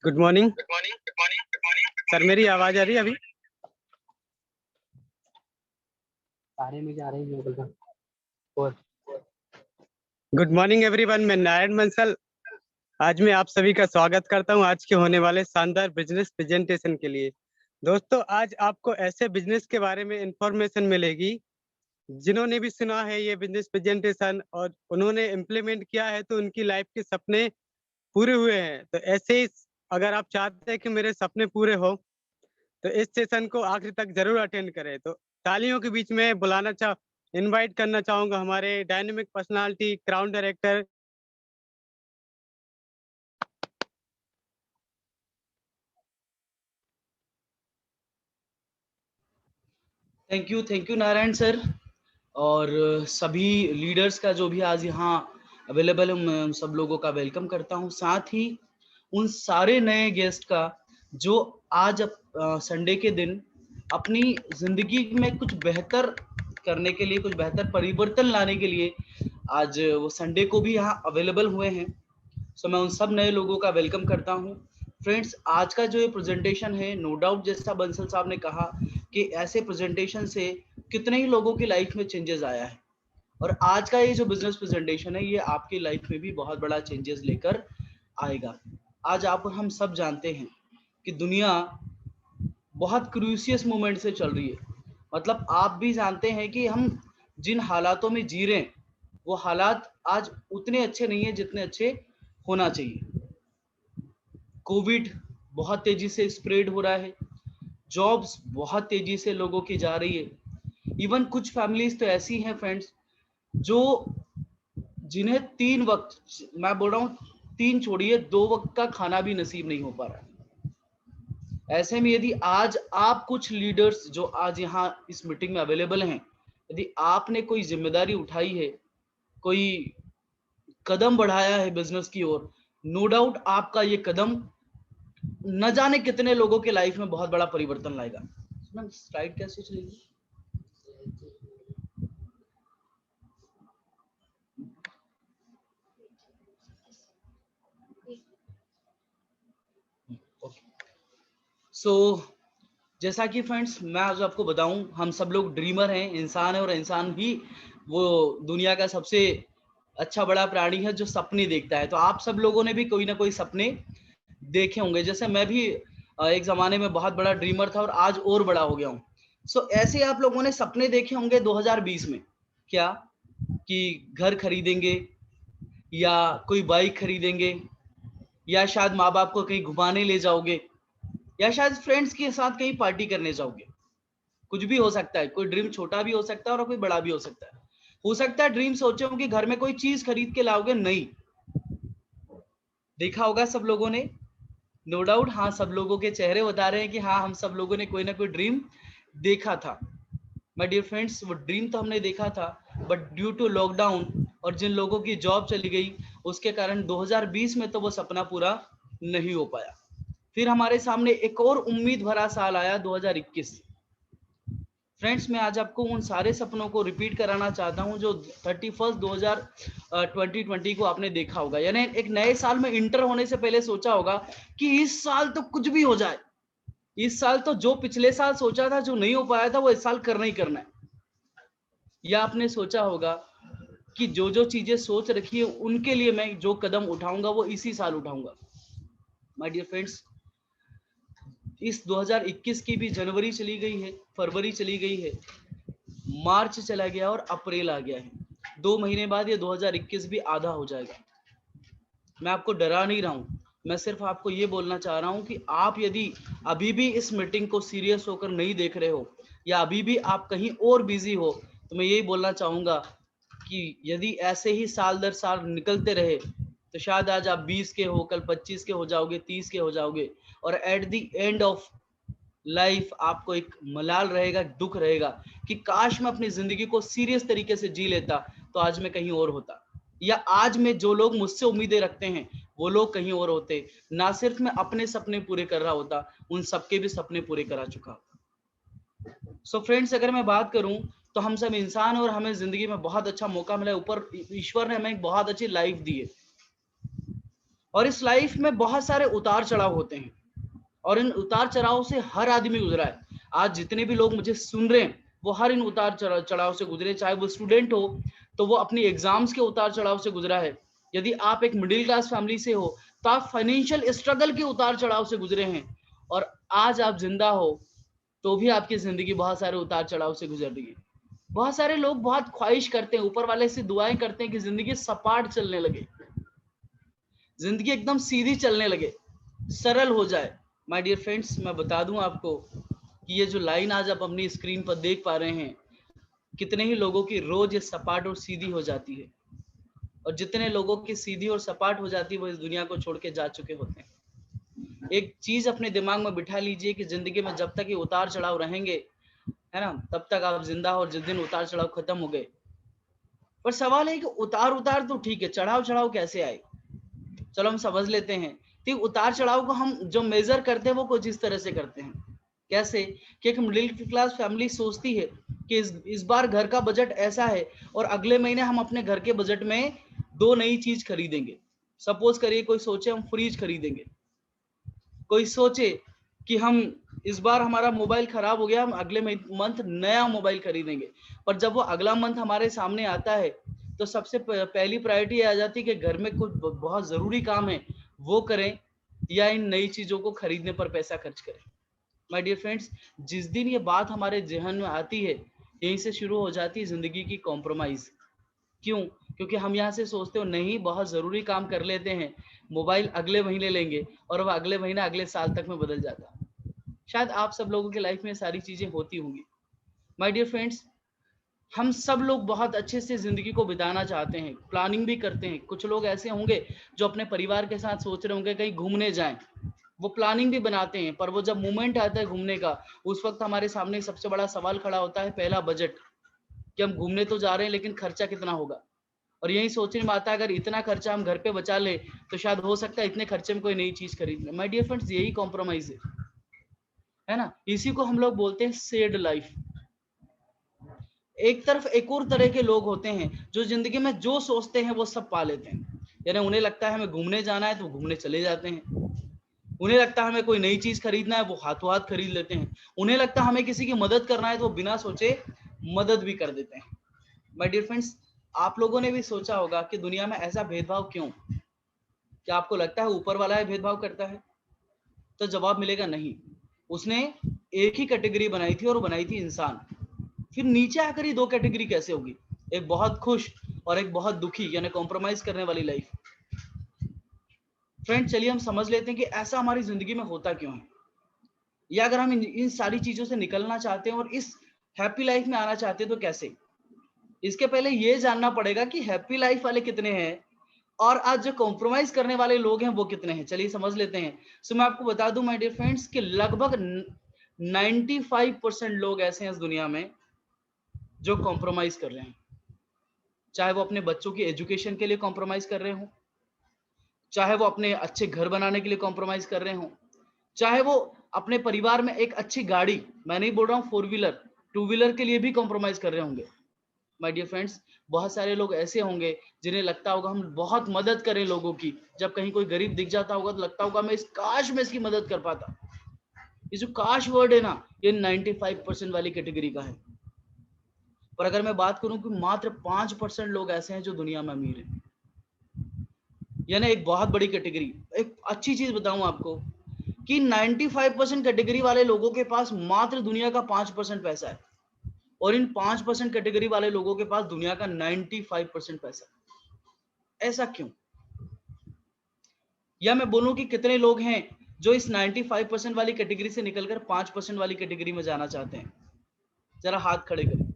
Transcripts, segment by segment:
Good morning sir, मेरी आवाज आ रही है अभी? सारे में जा रही है। और गुड मॉर्निंग एवरीवन, मैं नारायण बंसल। आज मैं आप सभी का स्वागत करता हूं आज के होने वाले शानदार बिजनेस प्रेजेंटेशन के लिए। दोस्तों, आज आपको ऐसे बिजनेस के बारे में इंफॉर्मेशन मिलेगी जिन्होंने भी सुना है ये बिजनेस प्रेजेंटेशन और उन्होंने इम्प्लीमेंट किया है तो उनकी लाइफ के सपने पूरे हुए हैं। तो ऐसे ही अगर आप चाहते हैं कि मेरे सपने पूरे हो तो इस सेशन को आखिर तक जरूर अटेंड करें। तो तालियों के बीच में इनवाइट करना चाहूंगा हमारे dynamic personality crown director. Thank you Narayan sir. और सभी लीडर्स का जो भी आज यहाँ अवेलेबल है, मैं सब लोगों का वेलकम करता हूँ। साथ ही उन सारे नए गेस्ट का जो आज संडे के दिन अपनी जिंदगी में कुछ बेहतर करने के लिए, कुछ बेहतर परिवर्तन लाने के लिए आज वो संडे को भी यहाँ अवेलेबल हुए हैं। सो मैं उन सब नए लोगों का वेलकम करता हूँ। फ्रेंड्स, आज का जो ये प्रेजेंटेशन है, नो डाउट जैसा बंसल साहब ने कहा कि ऐसे प्रेजेंटेशन से कितने ही लोगों की लाइफ में चेंजेस आया है। और आज का ये जो बिजनेस प्रेजेंटेशन है, ये आपकी लाइफ में भी बहुत बड़ा चेंजेस लेकर आएगा। आज आप हम सब जानते हैं कि दुनिया बहुत क्रूसियस मोमेंट से चल रही है। मतलब आप भी जानते हैं कि हम जिन हालातों में जी रहे हैं, वो हालात आज उतने अच्छे नहीं है जितने अच्छे होना चाहिए। कोविड बहुत तेजी से स्प्रेड हो रहा है, जॉब्स बहुत तेजी से लोगों की जा रही है। इवन कुछ फैमिलीज तो ऐसी हैं फ्रेंड्स, जो जिन्हें 3 वक्त, मैं बोल रहा हूँ 3 छोड़िए, 2 वक्त का खाना भी नसीब नहीं हो पा रहा है। ऐसे में यदि आज आप कुछ लीडर्स जो आज यहाँ इस मीटिंग में अवेलेबल हैं, यदि आपने कोई जिम्मेदारी उठाई है, कोई कदम बढ़ाया है बिजनेस की ओर, नो डाउट आपका ये कदम न जाने कितने लोगों के लाइफ में बहुत बड़ा परिवर्तन लाएगा। स्लाइड कैसे चलेगी? सो जैसा कि फ्रेंड्स, मैं आज आपको बताऊं, हम सब लोग ड्रीमर हैं, इंसान है, और इंसान ही वो दुनिया का सबसे अच्छा बड़ा प्राणी है जो सपने देखता है। तो आप सब लोगों ने भी कोई ना कोई सपने देखे होंगे। जैसे मैं भी एक जमाने में बहुत बड़ा ड्रीमर था और आज और बड़ा हो गया हूँ। सो ऐसे आप लोगों ने सपने देखे होंगे 2020 में, क्या कि घर खरीदेंगे या कोई बाइक खरीदेंगे, या शायद माँ बाप को कहीं घुमाने ले जाओगे, या शायद फ्रेंड्स के साथ कहीं पार्टी करने जाओगे। कुछ भी हो सकता है, कोई ड्रीम छोटा भी हो सकता है और कोई बड़ा भी हो सकता है। हो सकता है ड्रीम सोचे हो कि घर में कोई चीज खरीद के लाओगे, नहीं देखा होगा सब लोगों ने, नो डाउट। हाँ, सब लोगों के चेहरे बता रहे हैं कि हाँ, हम सब लोगों ने कोई ना कोई ड्रीम देखा था। माय डियर फ्रेंड्स, वो ड्रीम तो हमने देखा था, बट ड्यू टू लॉकडाउन और जिन लोगों की जॉब चली गई, उसके कारण 2020 में तो वो सपना पूरा नहीं हो पाया। फिर हमारे सामने एक और उम्मीद भरा साल आया, 2021। फ्रेंड्स, मैं आज आपको उन सारे सपनों को रिपीट कराना चाहता हूं जो 2020 को आपने देखा होगा। यानी एक नए साल में इंटर होने से पहले सोचा होगा कि इस साल तो कुछ भी हो जाए, इस साल तो जो पिछले साल सोचा था, जो नहीं हो पाया था, वो इस साल करना ही करना है। या आपने सोचा होगा कि जो जो चीजें सोच रखी है उनके लिए मैं जो कदम उठाऊंगा वो इसी साल उठाऊंगा। माय डियर फ्रेंड्स, इस 2021 की भी जनवरी चली गई है, फरवरी चली गई है, मार्च चला गया और अप्रैल आ गया है। 2 महीने बाद ये 2021 भी आधा हो जाएगा। मैं आपको डरा नहीं रहा हूं, मैं सिर्फ आपको ये बोलना चाह रहा हूं कि आप यदि अभी भी इस मीटिंग को सीरियस होकर नहीं देख रहे हो, या अभी भी आप कहीं और बिजी हो, तो मैं यही बोलना चाहूंगा कि यदि ऐसे ही साल दर साल निकलते रहे तो शायद आज आप 20 के हो, कल 25 के हो जाओगे, 30 के हो जाओगे, और at the end of life आपको एक मलाल रहेगा, दुख रहेगा कि काश मैं अपनी जिंदगी को सीरियस तरीके से जी लेता तो आज मैं कहीं और होता, या आज में जो लोग मुझसे उम्मीदें रखते हैं वो लोग कहीं और होते। ना सिर्फ मैं अपने सपने पूरे कर रहा होता, उन सबके भी सपने पूरे करा चुका होता। सो फ्रेंड्स, अगर मैं बात करूं तो हम सब इंसान और हमें जिंदगी में बहुत अच्छा मौका मिला है, ऊपर ईश्वर ने हमें एक बहुत अच्छी लाइफ दी है। और इस लाइफ में बहुत सारे उतार चढ़ाव होते हैं और इन उतार चढ़ाव से हर आदमी गुजरा है। आज जितने भी लोग मुझे सुन रहे हैं वो हर इन उतार चढ़ाव से गुजरे, चाहे वो स्टूडेंट हो तो वो अपनी एग्जाम्स के उतार चढ़ाव से गुजरा है। यदि आप एक मिडिल क्लास फैमिली से हो तो आप फाइनेंशियल स्ट्रगल के उतार चढ़ाव से गुजरे हैं, और आज आप जिंदा हो तो भी आपकी जिंदगी बहुत सारे उतार चढ़ाव से गुजर रही है। बहुत सारे लोग बहुत ख्वाहिश करते हैं, ऊपर वाले से दुआएं करते हैं कि जिंदगी सपाट चलने लगे, जिंदगी एकदम सीधी चलने लगे, सरल हो जाए। माय डियर फ्रेंड्स, मैं बता दूं आपको कि ये जो लाइन आज आप अपनी स्क्रीन पर देख पा रहे हैं, कितने ही लोगों की रोज ये सपाट और सीधी हो जाती है, और जितने लोगों की सीधी और सपाट हो जाती है वो इस दुनिया को छोड़ के जा चुके होते हैं। एक चीज अपने दिमाग में बिठा लीजिए कि जिंदगी में जब तक ये उतार चढ़ाव रहेंगे, है ना, तब तक आप जिंदा हो, और जिस दिन उतार चढ़ाव खत्म हो गए। पर सवाल है कि उतार तो ठीक है, चढ़ाव चढ़ाव कैसे आए? चलो हम समझ लेते हैं। तो उतार चढ़ाव को हम जो मेजर करते हैं वो कुछ इस तरह से करते हैं। कैसे? कि एक मिडिल क्लास फैमिली सोचती है कि इस बार घर का बजट ऐसा है और अगले महीने हम अपने घर के बजट में 2 नई चीज खरीदेंगे। सपोज करिए कोई सोचे हम फ्रिज खरीदेंगे, कोई सोचे कि हम इस बार हमारा मोबाइल खराब हो गया, हम अगले मंथ नया मोबाइल खरीदेंगे। पर जब वो अगला मंथ हमारे सामने आता है तो सबसे पहली प्रायोरिटी आ जाती है कि घर में कुछ बहुत जरूरी काम है वो करें या इन नई चीजों को खरीदने पर पैसा खर्च करें। माय डियर फ्रेंड्स, जिस दिन ये बात हमारे जहन में आती है, यहीं से शुरू हो जाती है जिंदगी की कॉम्प्रोमाइज। क्यों? क्योंकि हम यहाँ से सोचते हो नहीं बहुत जरूरी काम कर लेते हैं, मोबाइल अगले महीने लेंगे, और वह अगले महीना अगले साल तक में बदल जाता। शायद आप सब लोगों की लाइफ में सारी चीजें होती होंगी। माय डियर फ्रेंड्स, हम सब लोग बहुत अच्छे से जिंदगी को बिताना चाहते हैं, प्लानिंग भी करते हैं। कुछ लोग ऐसे होंगे जो अपने परिवार के साथ सोच रहे होंगे कहीं घूमने जाएं, वो प्लानिंग भी बनाते हैं, पर वो जब मोमेंट आता है घूमने का, उस वक्त हमारे सामने सबसे बड़ा सवाल खड़ा होता है, पहला बजट, कि हम घूमने तो जा रहे हैं लेकिन खर्चा कितना होगा। और यही सोचने में आता है अगर इतना खर्चा हम घर पे बचा ले तो शायद हो सकता है इतने खर्चे में कोई नई चीज खरीद ले। माय डियर फ्रेंड्स, यही कॉम्प्रोमाइज है ना, इसी को हम लोग बोलते हैं शेयर्ड लाइफ। एक तरफ एक और तरह के लोग होते हैं जो जिंदगी में जो सोचते हैं वो सब पा लेते हैं। यानी उन्हें लगता है हमें घूमने जाना है तो घूमने चले जाते हैं, उन्हें लगता है हमें कोई नई चीज खरीदना है वो हाथों हाथ खरीद लेते हैं, उन्हें लगता है हमें किसी की मदद करना है तो वो बिना सोचे मदद भी कर देते हैं। माय डियर फ्रेंड्स, आप लोगों ने भी सोचा होगा कि दुनिया में ऐसा भेदभाव क्यों? क्या आपको लगता है ऊपर वाला है भेदभाव करता है? तो जवाब मिलेगा नहीं। उसने एक ही कैटेगरी बनाई थी और वो बनाई थी इंसान। फिर नीचे आकर ये 2 कैटेगरी कैसे होगी? एक बहुत खुश और एक बहुत दुखी, यानी कॉम्प्रोमाइज करने वाली लाइफ। फ्रेंड, चलिए हम समझ लेते हैं कि ऐसा हमारी जिंदगी में होता क्यों है, या अगर हम इन सारी चीजों से निकलना चाहते हैं और इस हैप्पी लाइफ में आना चाहते हैं तो कैसे? इसके पहले ये जानना पड़ेगा कि हैप्पी लाइफ वाले कितने हैं और आज जो कॉम्प्रोमाइज करने वाले लोग हैं वो कितने हैं। चलिए समझ लेते हैं। सो मैं आपको बता दूं माय डियर फ्रेंड्स कि लगभग 95% लोग ऐसे हैं इस दुनिया में जो कॉम्प्रोमाइज कर रहे हैं, चाहे वो अपने बच्चों की एजुकेशन के लिए कॉम्प्रोमाइज कर रहे हो, चाहे वो अपने अच्छे घर बनाने के लिए कॉम्प्रोमाइज कर रहे हो, चाहे वो अपने परिवार में एक अच्छी गाड़ी, मैं नहीं बोल रहा हूँ 4 व्हीलर, 2 व्हीलर के लिए भी कॉम्प्रोमाइज कर रहे होंगे। माय डियर फ्रेंड्स, बहुत सारे लोग ऐसे होंगे जिन्हें लगता होगा हम बहुत मदद करें लोगों की, जब कहीं कोई गरीब दिख जाता होगा तो लगता होगा मैं काश मैं इसकी मदद कर पाता। ये जो काश वर्ड है ना, ये 95% वाली कैटेगरी का है। पर अगर मैं बात करूं कि मात्र 5% लोग ऐसे हैं जो दुनिया में अमीर हैं, यानी एक बहुत बड़ी कैटेगरी। एक अच्छी चीज बताऊं आपको कि 95% कैटेगरी वाले लोगों के पास मात्र दुनिया का 5% पैसा है, और इन 5% कैटेगरी वाले लोगों के पास दुनिया का 95% पैसा। ऐसा क्यों? या मैं बोलूं कि कितने लोग हैं जो इस 95% वाली कैटेगरी से निकलकर 5% वाली कैटेगरी में जाना चाहते हैं? जरा हाथ खड़े करें।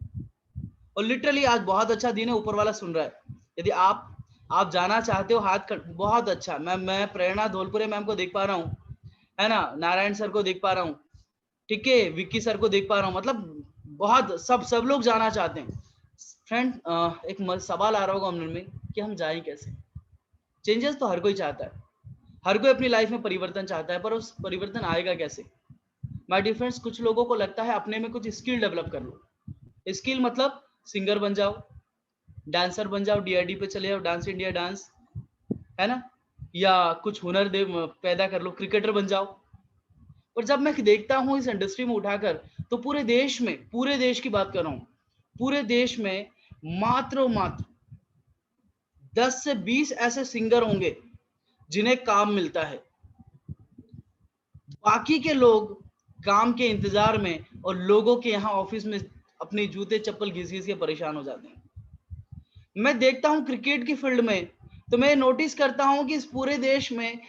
और लिटरली आज बहुत अच्छा दिन है, ऊपर वाला सुन रहा है। यदि आप जाना चाहते हो, हाथ बहुत अच्छा। मैं प्रेरणा धौलपुरे मैम को देख पा रहा हूँ, है ना, नारायण सर को देख पा रहा हूँ, ठीक है, विक्की सर को देख पा रहा हूँ, मतलब बहुत सब लोग जाना चाहते हैं। फ्रेंड, एक सवाल आ रहा होगा मन में कि हम जाएं कैसे? चेंजेस तो हर कोई चाहता है, हर कोई अपनी लाइफ में परिवर्तन चाहता है, पर उस परिवर्तन आएगा कैसे? माय डियर फ्रेंड्स, कुछ लोगों को लगता है अपने में कुछ स्किल डेवलप कर लो। स्किल मतलब सिंगर बन जाओ, डांसर बन जाओ, डीआईडी पे चले जाओ, डांस इंडिया डांस, है ना, या कुछ हुनर दे पैदा कर लो, क्रिकेटर बन जाओ। पर जब मैं देखता हूँ इस इंडस्ट्री में उठाकर, तो पूरे देश में, पूरे देश की बात कर रहा हूँ, पूरे देश में मात्र और मात्र 10 से 20 ऐसे सिंगर होंगे जिन्हें काम मिलता है। बाकी के लोग काम के इंतजार में और लोगों के यहाँ ऑफिस में अपने जूते चप्पल घिस घिस के परेशान हो जाते हैं। मैं देखता हूं क्रिकेट की फील्ड में, तो मैं नोटिस करता हूं कि इस पूरे देश में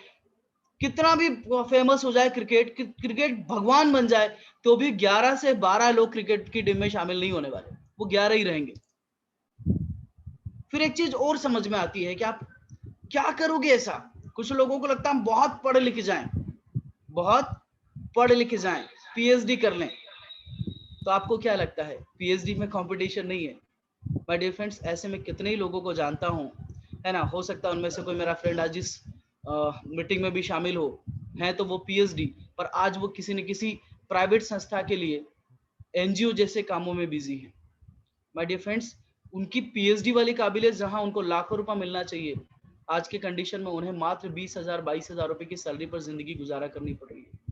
कितना भी फेमस हो जाए क्रिकेट, क्रिकेट भगवान बन जाए, तो भी 11 से 12 लोग क्रिकेट की टीम में शामिल नहीं होने वाले, वो 11 ही रहेंगे। फिर एक चीज और समझ में आती है कि आप क्या करोगे ऐसा। कुछ लोगों को लगता है हम बहुत पढ़े लिखे जाएं, बहुत पढ़े लिखे जाएं, पीएचडी कर लें। तो आपको क्या लगता है पीएचडी में कंपटीशन नहीं है? माय डियर फ्रेंड्स, ऐसे में कितने ही लोगों को जानता हूं, है ना। हो सकता है उनमें से कोई मेरा फ्रेंड आज इस मीटिंग में भी शामिल हो, है तो वो पीएचडी, पर आज वो किसी न किसी प्राइवेट संस्था के लिए एनजीओ जैसे कामों में बिजी है। माय डियर फ्रेंड्स, उनकी पीएचडी वाली काबिलियत जहां उनको लाखों रुपया मिलना चाहिए, आज के कंडीशन में उन्हें मात्र 20,000 22,000 रुपए की सैलरी पर जिंदगी गुजारा करनी पड़ रही है।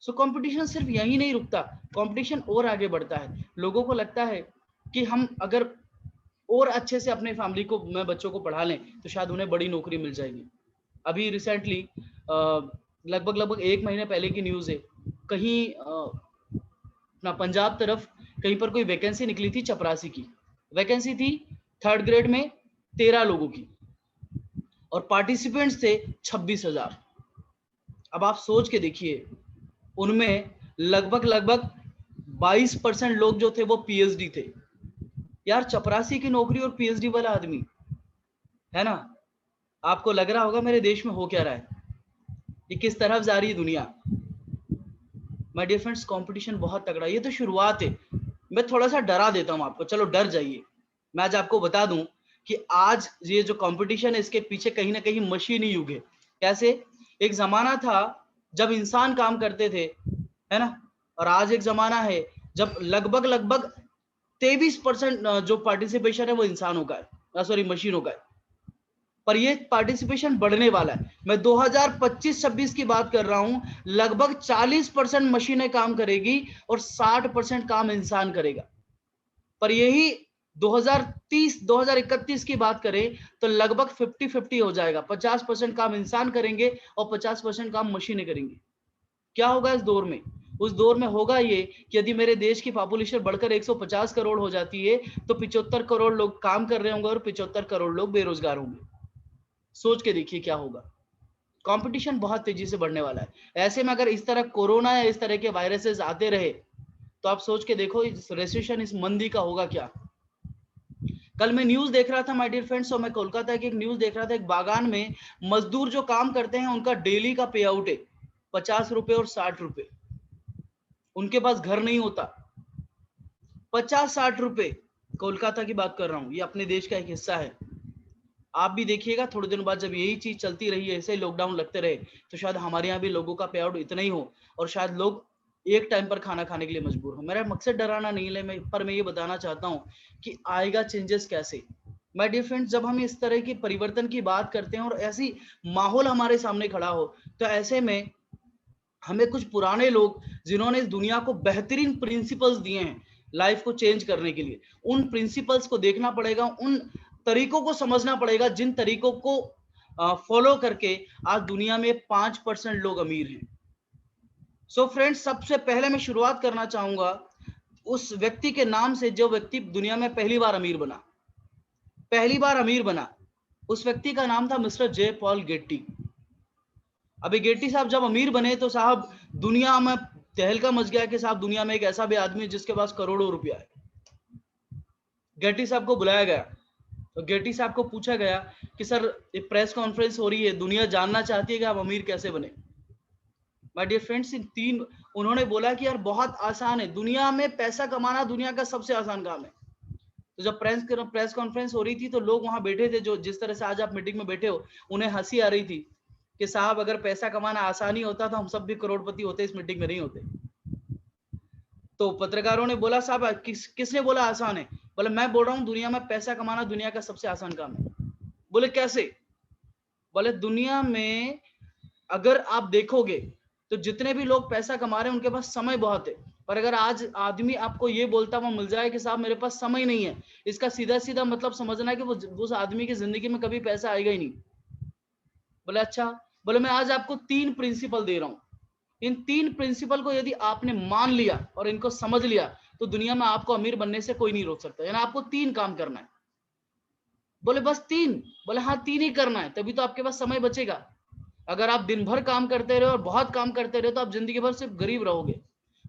सो कंपटीशन सिर्फ यही नहीं रुकता, कंपटीशन और आगे बढ़ता है। लोगों को लगता है कि हम अगर और अच्छे से अपने फैमिली को, मैं बच्चों को पढ़ा लें, तो शायद उन्हें बड़ी नौकरी मिल जाएगी। अभी रिसेंटली लगभग 1 महीने पहले की न्यूज़ है, कहीं अपना पंजाब तरफ कहीं पर कोई वैकेंसी निकली थी, चपरासी की वैकेंसी थी, 3rd ग्रेड में 13 लोगों की, और पार्टिसिपेंट्स थे 26,000। अब आप सोच के देखिए, उनमें लगभग 22% लोग जो थे वो पीएचडी थे। यार, चपरासी की नौकरी और पीएचडी वाला आदमी, है ना। आपको लग रहा होगा मेरे देश में हो क्या रहा है, ये किस तरफ जा रही है दुनिया। माय डियर फ्रेंड्स, कंपटीशन बहुत तगड़ा है। ये तो शुरुआत है, मैं थोड़ा सा डरा देता हूं आपको, चलो डर जाइए। मैं आज आपको बता दूं कि आज ये जो कंपटीशन है, इसके पीछे कहीं ना कहीं मशीनी युग है। कैसे? एक जमाना था जब इंसान काम करते थे, है ना, और आज एक जमाना है जब लगभग 23% जो पार्टिसिपेशन है वो इंसानों का है, सॉरी मशीनों का है। पर ये पार्टिसिपेशन बढ़ने वाला है। मैं 2025-26 की बात कर रहा हूं, लगभग 40% मशीनें काम करेगी और 60% काम इंसान करेगा। पर यही 2030-2031 की बात करें तो लगभग 50-50 हो जाएगा, 50% काम इंसान करेंगे और 50% काम मशीनें करेंगी। क्या होगा इस दौर में? उस दौर में होगा ये कि यदि मेरे देश की पॉपुलेशन बढ़कर 150 करोड़ हो जाती है, तो 75 करोड़ लोग काम कर रहे होंगे और 75 करोड़ लोग बेरोजगार होंगे। सोच के देखिए क्या होगा। कंपटीशन बहुत तेजी से बढ़ने वाला है। ऐसे में अगर इस तरह कोरोना या इस तरह के वायरसेस आते रहे, तो आप सोच के देखो इस रेसेशन, इस मंदी का होगा क्या। कल मैं न्यूज देख रहा था माय डियर फ्रेंड्स, और मैं कोलकाता की एक न्यूज देख रहा था। एक बागान में मजदूर जो काम करते हैं, उनका डेली का पे आउट है 50 रुपए और 60 रुपए। उनके पास घर नहीं होता। 50-60 रुपए, कोलकाता की बात कर रहा हूं, ये अपने देश का एक हिस्सा है। आप भी देखिएगा थोड़े दिनों बाद जब यही चीज चलती रही है, ऐसे लॉकडाउन लगते रहे, तो शायद हमारे यहाँ भी लोगों का पे आउट इतना ही हो, और शायद लोग एक टाइम पर खाना खाने के लिए मजबूर हो। मेरा मकसद डराना नहीं है, पर मैं ये बताना चाहता हूँ कि आएगा चेंजेस कैसे। माय डियर फ्रेंड्स, जब हम इस तरह की परिवर्तन की बात करते हैं और ऐसी माहौल हमारे सामने खड़ा हो, तो ऐसे में हमें कुछ पुराने लोग जिन्होंने इस दुनिया को बेहतरीन प्रिंसिपल्स दिए हैं लाइफ को चेंज करने के लिए, उन प्रिंसिपल्स को देखना पड़ेगा, उन तरीकों को समझना पड़ेगा जिन तरीकों को फॉलो करके आज दुनिया में 5% लोग अमीर हैं। सो फ्रेंड्स, सबसे पहले मैं शुरुआत करना चाहूंगा उस व्यक्ति के नाम से जो व्यक्ति दुनिया में पहली बार अमीर बना। पहली बार अमीर बना, उस व्यक्ति का नाम था मिस्टर जे पॉल गेट्टी। अभी गेट्टी साहब जब अमीर बने तो साहब दुनिया में तहलका मच गया कि साहब दुनिया में एक ऐसा भी आदमी है जिसके पास करोड़ों रुपया है। गेट्टी साहब को बुलाया गया, तो गेट्टी साहब को पूछा गया कि सर एक प्रेस कॉन्फ्रेंस हो रही है, दुनिया जानना चाहती है कि आप अमीर कैसे बने। माय डियर फ्रेंड्स, उन्होंने बोला कि यार बहुत आसान है, दुनिया में पैसा कमाना दुनिया का सबसे आसान काम है। तो जब प्रेस कॉन्फ्रेंस हो रही थी तो लोग वहां बैठे थे, जो जिस तरह से आज आप मीटिंग में बैठे हो, उन्हें हंसी आ रही थी कि साहब अगर पैसा कमाना आसानी होता तो हम सब भी करोड़पति होते, इस मीटिंग में नहीं होते। तो पत्रकारों ने बोला साहब किसने बोला आसान है? बोले मैं बोल रहा हूँ दुनिया में पैसा कमाना दुनिया का सबसे आसान काम है। बोले कैसे? बोले दुनिया में अगर आप देखोगे तो जितने भी लोग पैसा कमा रहे हैं उनके पास समय बहुत है, पर अगर आज आदमी आपको ये बोलता हुआ मिल जाए कि साहब मेरे पास समय नहीं है, इसका सीधा सीधा मतलब समझना है कि वो उस आदमी की जिंदगी में कभी पैसा आएगा ही नहीं। बोले अच्छा, बोले मैं आज आपको 3 प्रिंसिपल दे रहा हूं, इन 3 प्रिंसिपल को यदि आपने मान लिया और इनको समझ लिया तो दुनिया में आपको अमीर बनने से कोई नहीं रोक सकता। यानी आपको 3 काम करना है। बोले बस 3? बोले हाँ 3 ही करना है, तभी तो आपके पास समय बचेगा। अगर आप दिन भर काम करते रहे और बहुत काम करते रहे तो आप जिंदगी भर सिर्फ गरीब रहोगे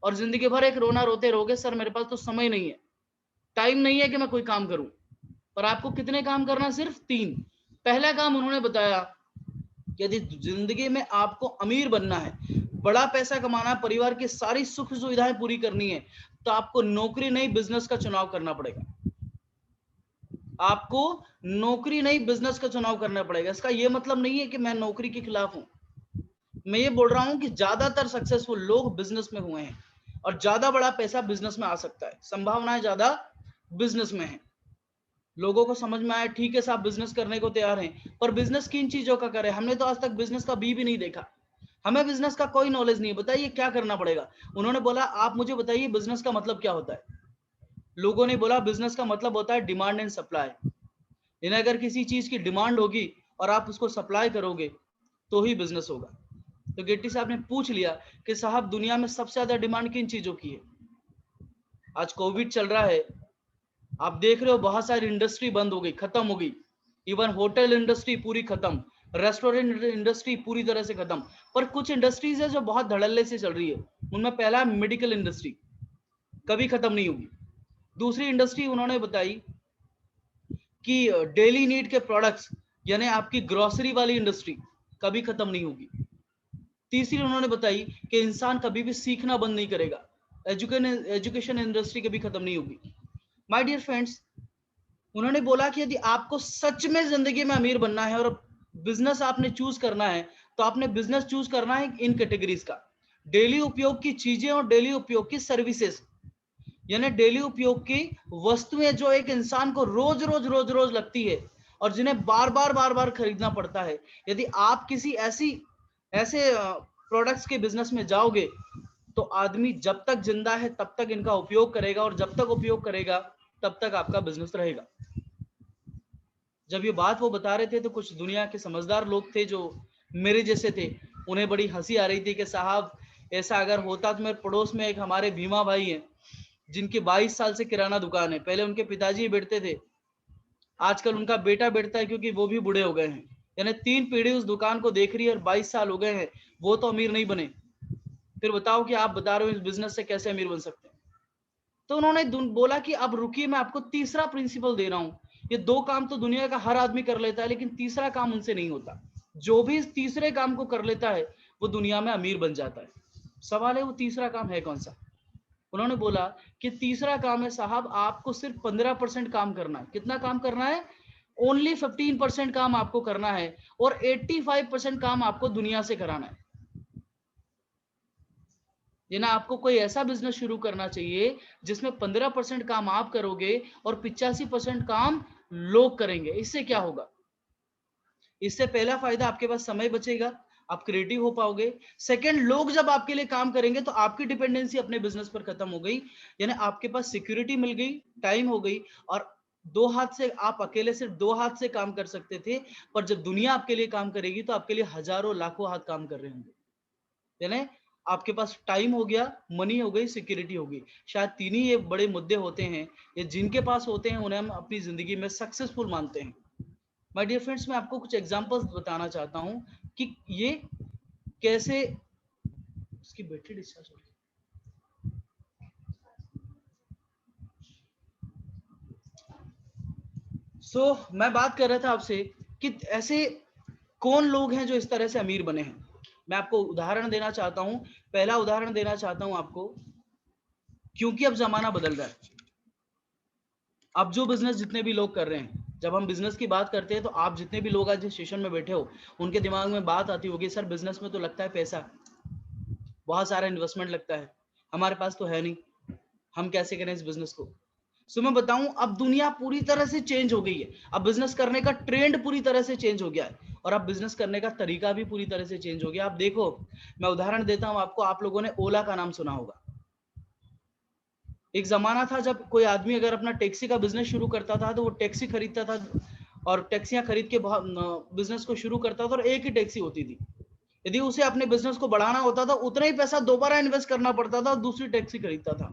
और जिंदगी भर एक रोना रोते रहोगे, सर मेरे पास तो समय नहीं है, टाइम नहीं है कि मैं कोई काम करूं। पर आपको कितने काम करना? सिर्फ 3। पहला काम उन्होंने बताया, यदि जिंदगी में आपको अमीर बनना है, बड़ा पैसा कमाना है, परिवार की सारी सुख सुविधाएं पूरी करनी है, तो आपको नौकरी नहीं बिजनेस का चुनाव करना पड़ेगा। आपको नौकरी नहीं बिजनेस का चुनाव करना पड़ेगा। इसका यह मतलब नहीं है कि मैं नौकरी के खिलाफ हूं, मैं ये बोल रहा हूं कि ज्यादातर सक्सेसफुल लोग बिजनेस में हुए हैं और ज्यादा बड़ा पैसा बिजनेस में आ सकता है, संभावनाएं ज्यादा बिजनेस में है। लोगों को समझ में आया ठीक है साहब बिजनेस करने को तैयार हैं, पर बिजनेस किन चीजों का करें? हमने तो आज तक बिजनेस का बी भी नहीं देखा, हमें बिजनेस का कोई नॉलेज नहीं है, बताइए क्या करना पड़ेगा? उन्होंने बोला आप मुझे बताइए बिजनेस का मतलब क्या होता है। लोगों ने बोला बिजनेस का मतलब होता है डिमांड एंड सप्लाई। यानी अगर किसी चीज की डिमांड होगी और आप उसको सप्लाई करोगे तो ही बिजनेस होगा। तो गेट्टी साहब ने पूछ लिया कि साहब दुनिया में सबसे ज्यादा डिमांड किन चीजों की है? आज कोविड चल रहा है, आप देख रहे हो बहुत सारी इंडस्ट्री बंद हो गई, खत्म हो गई। इवन होटल इंडस्ट्री पूरी खत्म, रेस्टोरेंट इंडस्ट्री पूरी तरह से खत्म, पर कुछ इंडस्ट्रीज है जो बहुत धड़ल्ले से चल रही है। उनमें पहला मेडिकल इंडस्ट्री, कभी खत्म नहीं होगी। दूसरी इंडस्ट्री उन्होंने बताई कि डेली नीड के प्रोडक्ट्स, यानी आपकी ग्रोसरी वाली इंडस्ट्री, कभी खत्म नहीं होगी। तीसरी उन्होंने बताई कि इंसान कभी भी सीखना बंद नहीं करेगा, एजुकेशन इंडस्ट्री कभी खत्म नहीं होगी। माय डियर फ्रेंड्स, उन्होंने बोला कि यदि आपको सच में जिंदगी में अमीर बनना है और बिजनेस आपने चूज करना है, तो आपने बिजनेस चूज करना है इन कैटेगरीज का, डेली उपयोग की चीजें और डेली उपयोग की सर्विसेज, यानी डेली उपयोग की वस्तुएं जो एक इंसान को रोज रोज रोज रोज लगती है और जिन्हें बार बार खरीदना पड़ता है। यदि आप किसी ऐसे प्रोडक्ट्स के बिजनेस में जाओगे तो आदमी जब तक जिंदा है तब तक इनका उपयोग करेगा और जब तक उपयोग करेगा तब तक आपका बिजनेस रहेगा। जब ये बात वो बता रहे थे तो कुछ दुनिया के समझदार लोग थे जो मेरे जैसे थे, उन्हें बड़ी हंसी आ रही थी कि साहब ऐसा अगर होता तो मेरे पड़ोस में एक हमारे भीमा भाई हैं जिनकी 22 साल से किराना दुकान है, पहले उनके पिताजी बैठते थे, आजकल उनका बेटा बैठता है क्योंकि वो भी बूढ़े हो गए हैं। यानी 3 पीढ़ी उस दुकान को देख रही है और 22 साल हो गए हैं, वो तो अमीर नहीं बने, फिर बताओ कि आप बता रहे हो इस बिजनेस से कैसे अमीर बन सकते हैं। तो उन्होंने बोला कि अब रुकिए मैं आपको तीसरा प्रिंसिपल दे रहा हूं, ये 2 काम तो दुनिया का हर आदमी कर लेता है लेकिन तीसरा काम उनसे नहीं होता, जो भी इस तीसरे काम को कर लेता है वो दुनिया में अमीर बन जाता है। सवाल है वो तीसरा काम है कौन सा? उन्होंने बोला कि तीसरा काम है साहब आपको सिर्फ 15% काम करना है। कितना काम करना है? ओनली 15% काम आपको करना है और 85% काम आपको दुनिया से कराना है। ये ना आपको कोई ऐसा बिजनेस शुरू करना चाहिए जिसमें 15% काम आप करोगे और 85% काम लोग करेंगे। इससे क्या होगा? इससे पहला फायदा आपके पास समय बचेगा, आप क्रिएटिव हो पाओगे। सेकंड, लोग जब आपके लिए काम करेंगे तो आपकी डिपेंडेंसी अपने बिजनेस पर खत्म हो गई, यानी आपके पास सिक्योरिटी मिल गई, टाइम हो गई और 2 हाथ से आप अकेले सिर्फ 2 हाथ से काम कर सकते थे, पर जब दुनिया आपके लिए काम करेगी तो आपके लिए हजारों लाखों हाथ काम कर रहे होंगे। यानी आपके पास टाइम हो गया, मनी हो गई, सिक्योरिटी हो गई। शायद 3 ही ये बड़े मुद्दे होते हैं, ये जिनके पास होते हैं उन्हें हम अपनी जिंदगी में सक्सेसफुल मानते हैं। माय डियर फ्रेंड्स, मैं आपको कुछ एग्जांपल्स बताना चाहता हूं कि ये कैसे। इसकी बैटरी डिस्चार्ज हो गई। मैं बात कर रहा था आपसे कि ऐसे कौन लोग हैं जो इस तरह से अमीर बने हैं। मैं आपको उदाहरण देना चाहता हूं, पहला उदाहरण देना चाहता हूं आपको, क्योंकि अब जमाना बदल रहा है। अब जो बिजनेस जितने भी लोग कर रहे हैं, जब हम बिजनेस की बात करते हैं तो आप जितने भी लोग आज जिस सेशन में बैठे हो उनके दिमाग में बात आती होगी, सर बिजनेस में तो लगता है पैसा, बहुत सारा इन्वेस्टमेंट लगता है, हमारे पास तो है नहीं, हम कैसे करें इस बिजनेस को। सो मैं बताऊं अब दुनिया पूरी तरह से चेंज हो गई है, अब बिजनेस करने का ट्रेंड पूरी तरह से चेंज हो गया है और अब बिजनेस करने का तरीका भी पूरी तरह से चेंज हो गया। आप देखो, मैं उदाहरण देता हूं आपको, आप लोगों ने ओला का नाम सुना होगा। एक जमाना था जब कोई आदमी अगर अपना टैक्सी का बिजनेस शुरू करता था तो वो टैक्सी खरीदता था और टैक्सियां खरीद के बिजनेस को शुरू करता था, और एक ही टैक्सी होती थी। यदि उसे अपने बिजनेस को बढ़ाना होता था, उतना ही पैसा दोबारा इन्वेस्ट करना पड़ता था और दूसरी टैक्सी खरीदता था।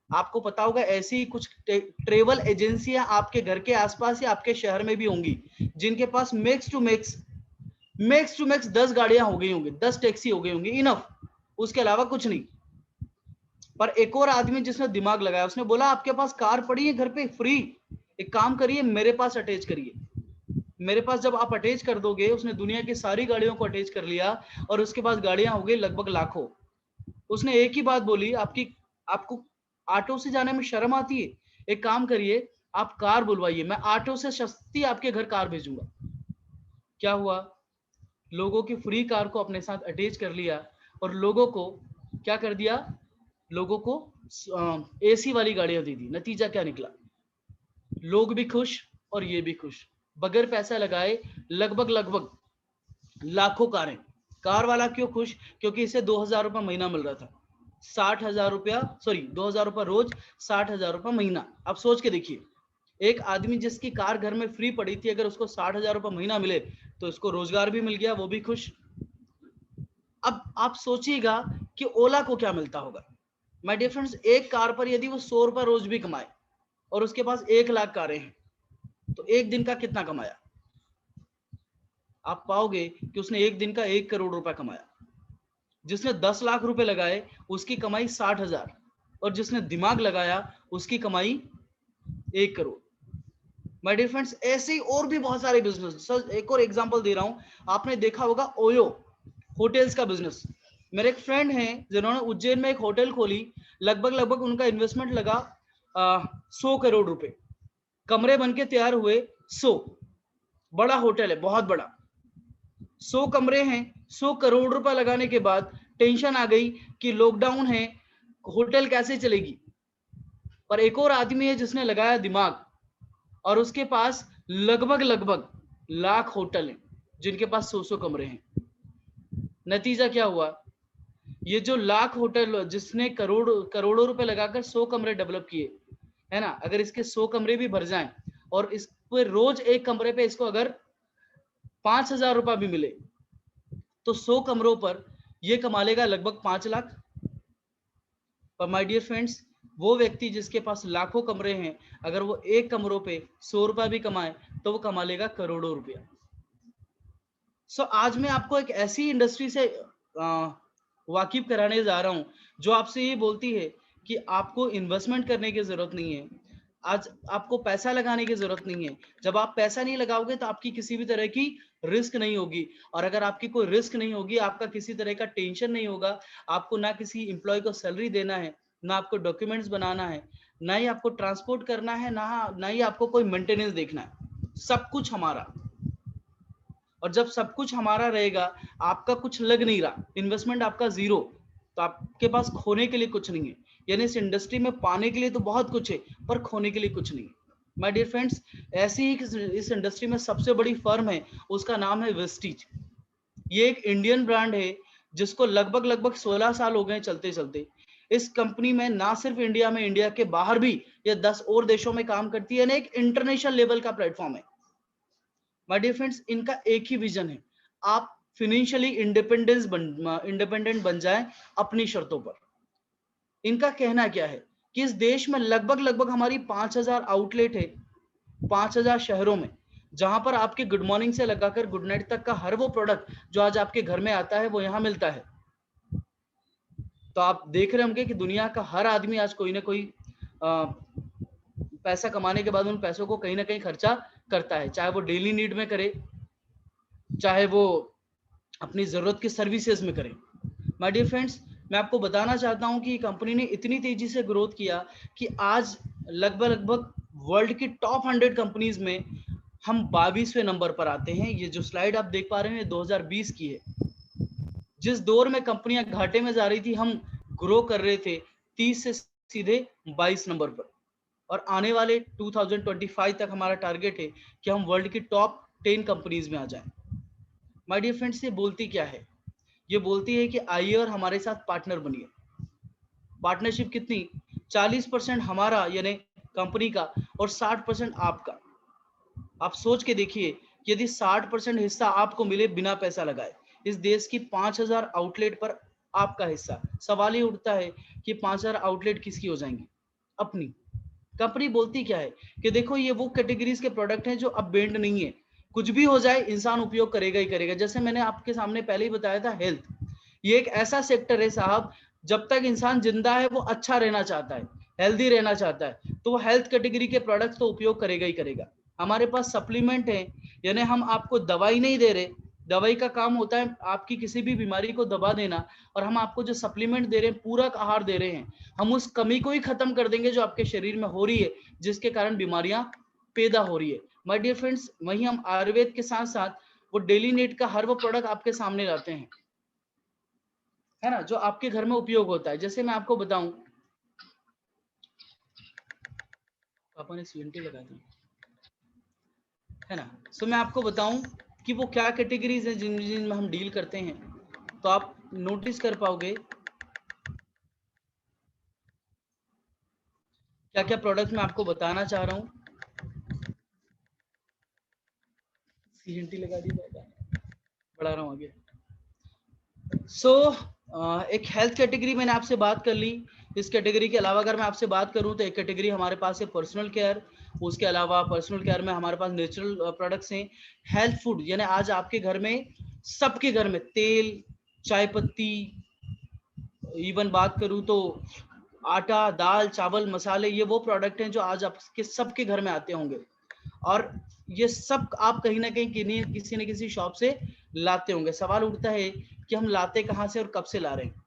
आपको पता होगा ऐसी ही कुछ ट्रेवल एजेंसियां आपके घर के आसपास या आपके शहर में भी होंगी, जिनके पास मैक्स टू मैक्स 10 गाड़ियां हो गई होंगी, 10 टैक्सी हो गई होंगी, इनफ, उसके अलावा कुछ नहीं। पर एक और आदमी जिसने दिमाग लगाया, उसने बोला आपके पास कार पड़ी है घर पे फ्री, एक काम करिए मेरे पास अटैच करिए। मेरे पास जब आप अटैच कर दोगे, उसने दुनिया की सारी गाड़ियों को अटैच कर लिया और उसके पास गाड़ियां हो गई लगभग लाखों। उसने एक ही बात बोली, आपको ऑटो से जाने में शर्म आती है, एक काम करिए आप कार बुलवाइए, मैं ऑटो से सस्ती आपके घर कार भेजूंगा। क्या हुआ, लोगों की फ्री कार को अपने साथ अटैच कर लिया और लोगों को क्या कर दिया, लोगों को एसी वाली गाड़ियां दी थी। नतीजा क्या निकला, लोग भी खुश और ये भी खुश, बगैर पैसा लगाए लगभग लाखों कारें। कार वाला क्यों खुश, क्योंकि इसे 2,000 रुपया महीना मिल रहा था, 60,000 रुपया, सॉरी 2,000 रुपया रोज, 60,000 रुपया महीना। आप सोच के देखिए, एक आदमी जिसकी कार घर में फ्री पड़ी थी, अगर उसको 60,000 रुपया महीना मिले तो उसको रोजगार भी मिल गया, वो भी खुश। अब आप सोचिएगा कि ओला को क्या मिलता होगा। माय डियर फ्रेंड्स, एक कार पर यदि वो 100 रुपया रोज भी कमाए और उसके पास 1,00,000 कारें हैं, तो एक दिन का कितना कमाया, आप पाओगे कि उसने एक दिन का 1 करोड़ रुपया कमाया। जिसने 10 लाख रुपए लगाए उसकी कमाई 60,000, और जिसने दिमाग लगाया उसकी कमाई 1 करोड़। माय डियर फ्रेंड्स, ऐसे ही और भी बहुत सारे बिजनेस। एक और एग्जांपल दे रहा हूं, आपने देखा होगा ओयो होटल्स का बिजनेस। मेरे एक फ्रेंड हैं जिन्होंने उज्जैन में एक होटल खोली, लगभग उनका इन्वेस्टमेंट लगा 100 करोड़ रुपए, कमरे बन के तैयार हुए 100, बड़ा होटल है बहुत बड़ा, 100 कमरे हैं, 100 करोड़ रुपए लगाने के बाद टेंशन आ गई कि लॉकडाउन है, होटल कैसे चलेगी। पर एक और आदमी है जिसने लगाया दिमाग, और उसके पास लगभग लाख होटल हैं जिनके पास 100 कमरे हैं। नतीजा क्या हुआ, ये जो लाख होटल, जिसने करोड़ों रुपए लगाकर 100 कमरे डेवलप किए है ना, अगर इसके 100 कमरे भी भर जाएं और इस पे रोज एक कमरे पे इसको अगर 5,000 रुपया भी मिले, तो 100 कमरों पर ये कमा लेगा लगभग 5 लाख। पर माय डियर फ्रेंड्स, वो व्यक्ति जिसके पास लाखों कमरे हैं, अगर वो एक कमरों पे 100 रुपया भी कमाए तो वो कमा लेगा करोड़ों रुपया। सो आज मैं आपको एक ऐसी इंडस्ट्री से वाकिफ कराने जा रहा हूं जो आपसे ये बोलती है कि आपको इन्वेस्टमेंट करने की जरूरत नहीं है, आज आपको पैसा लगाने की जरूरत नहीं है। जब आप पैसा नहीं लगाओगे तो आपकी किसी भी तरह की रिस्क नहीं होगी, और अगर आपकी कोई रिस्क नहीं होगी, आपका किसी तरह का टेंशन नहीं होगा, आपको ना किसी एम्प्लॉय को सैलरी देना है, ना आपको डॉक्यूमेंट्स बनाना है, ना ही आपको ट्रांसपोर्ट करना है, ना ही आपको कोई मेंटेनेंस देखना है, सब कुछ हमारा। और जब सब कुछ हमारा रहेगा, आपका कुछ लग नहीं रहा, इन्वेस्टमेंट आपका जीरो, तो आपके पास खोने के लिए कुछ नहीं है। यानी इस इंडस्ट्री में पाने के लिए तो बहुत कुछ है, पर खोने के लिए कुछ नहीं है। माय डियर फ्रेंड्स, ऐसी ही इस इंडस्ट्री में सबसे बड़ी फर्म है, उसका नाम है वेस्टीज। ये एक इंडियन ब्रांड है जिसको लगभग 16 साल हो गए चलते चलते। इस कंपनी में ना सिर्फ इंडिया में, इंडिया के बाहर भी ये 10 और देशों में काम करती है, एक इंटरनेशनल लेवल का प्लेटफॉर्म है। माय डियर फ्रेंड्स, इनका एक ही विजन है, आप फाइनेंशियली इंडिपेंडेंट बन जाएं अपनी शर्तों पर। इनका कहना क्या है कि इस देश में लगभग हमारी 5,000 आउटलेट है, 5,000 शहरों में, जहां पर आपके गुड मॉर्निंग से लगाकर गुड नाइट तक का हर वो प्रोडक्ट जो आज आपके घर में आता है वो यहां मिलता है। तो आप देख रहे होंगे कि दुनिया का हर आदमी आज कोई ना कोई पैसा कमाने के बाद उन पैसों को कहीं ना कहीं खर्चा करता है, चाहे वो डेली नीड में करे, चाहे वो अपनी जरूरत की सर्विसेज में करे। माय डियर फ्रेंड्स, मैं आपको बताना चाहता हूं कि कंपनी ने इतनी तेजी से ग्रोथ किया कि आज लगभग वर्ल्ड की टॉप 100 कंपनीज में हम 22वें नंबर पर आते हैं। ये जो स्लाइड आप देख पा रहे हैं 2020 की है। जिस दौर में कंपनियां घाटे में जा रही थी, हम ग्रो कर रहे थे 30 से सीधे 22 नंबर पर, और आने वाले 2025 तक हमारा टारगेट है कि हम वर्ल्ड की टॉप 10 कंपनीज में आ जाएं। माय डियर फ्रेंड्स, ये बोलती क्या है? ये बोलती है कि आइए और हमारे साथ पार्टनर बनिए। पार्टनरशिप कितनी? 40% हमारा यानी कंपनी का और 60% आपका। आप सोच के देखिए, यदि 60% हिस्सा आपको मिले बिना पैसा लगाए, इस देश की 5000 आउटलेट पर आपका हिस्सा, सवाल ये उठता है कि 5000 आउटलेट किसकी हो जाएंगी? अपनी। कंपनी बोलती क्या है कि देखो ये वो कैटेगरीज के प्रोडक्ट हैं जो अब बैंड नहीं है, कुछ भी हो जाए इंसान उपयोग करेगा ही करेगा। जैसे मैंने आपके सामने पहले ही बताया था, हेल्थ, ये एक ऐसा सेक्टर है साहब, जब तक इंसान जिंदा है वो अच्छा रहना चाहता है, हेल्दी रहना चाहता है, तो वो हेल्थ कैटेगरी के प्रोडक्ट्स तो उपयोग करेगा ही करेगा। हमारे पास सप्लीमेंट है, यानी हम आपको दवाई नहीं दे रहे, दवाई का काम होता है आपकी किसी भी बीमारी को दबा देना, और हम आपको जो सप्लीमेंट दे रहे हैं, पूरक आहार दे रहे हैं, हम उस कमी को ही खत्म कर देंगे जो आपके शरीर में हो रही है, जिसके कारण बीमारियां पैदा हो रही है। माय डियर फ्रेंड्स, वहीं हम आयुर्वेद के साथ साथ वो डेली नीड का हर वो प्रोडक्ट आपके सामने लाते हैं, है ना, जो आपके घर में उपयोग होता है। जैसे मैं आपको बताऊं, पापा ने सीएनटी लगा दी, है ना। सो मैं आपको बताऊं कि वो क्या कैटेगरीज हैं जिनमें हम डील करते हैं, तो आप नोटिस कर पाओगे क्या क्या प्रोडक्ट मैं आपको बताना चाह रहा हूँ। सीएनटी लगा दी, बढ़ा रहा हूँ आगे। एक हेल्थ कैटेगरी मैंने आपसे बात कर ली। इस कैटेगरी के अलावा अगर मैं आपसे बात करूं तो एक कैटेगरी हमारे पास है पर्सनल केयर। उसके अलावा पर्सनल केयर में हमारे पास नेचुरल प्रोडक्ट्स हैं। हेल्थ फूड, यानी आज आपके घर में, सबके घर में तेल, चाय पत्ती, इवन बात करूं तो आटा, दाल, चावल, मसाले, ये वो प्रोडक्ट हैं जो आज आपके सबके घर में आते होंगे, और ये सब आप कहीं ना कहीं किसी न किसी शॉप से लाते होंगे। सवाल उठता है कि हम लाते कहाँ से और कब से ला रहे हैं।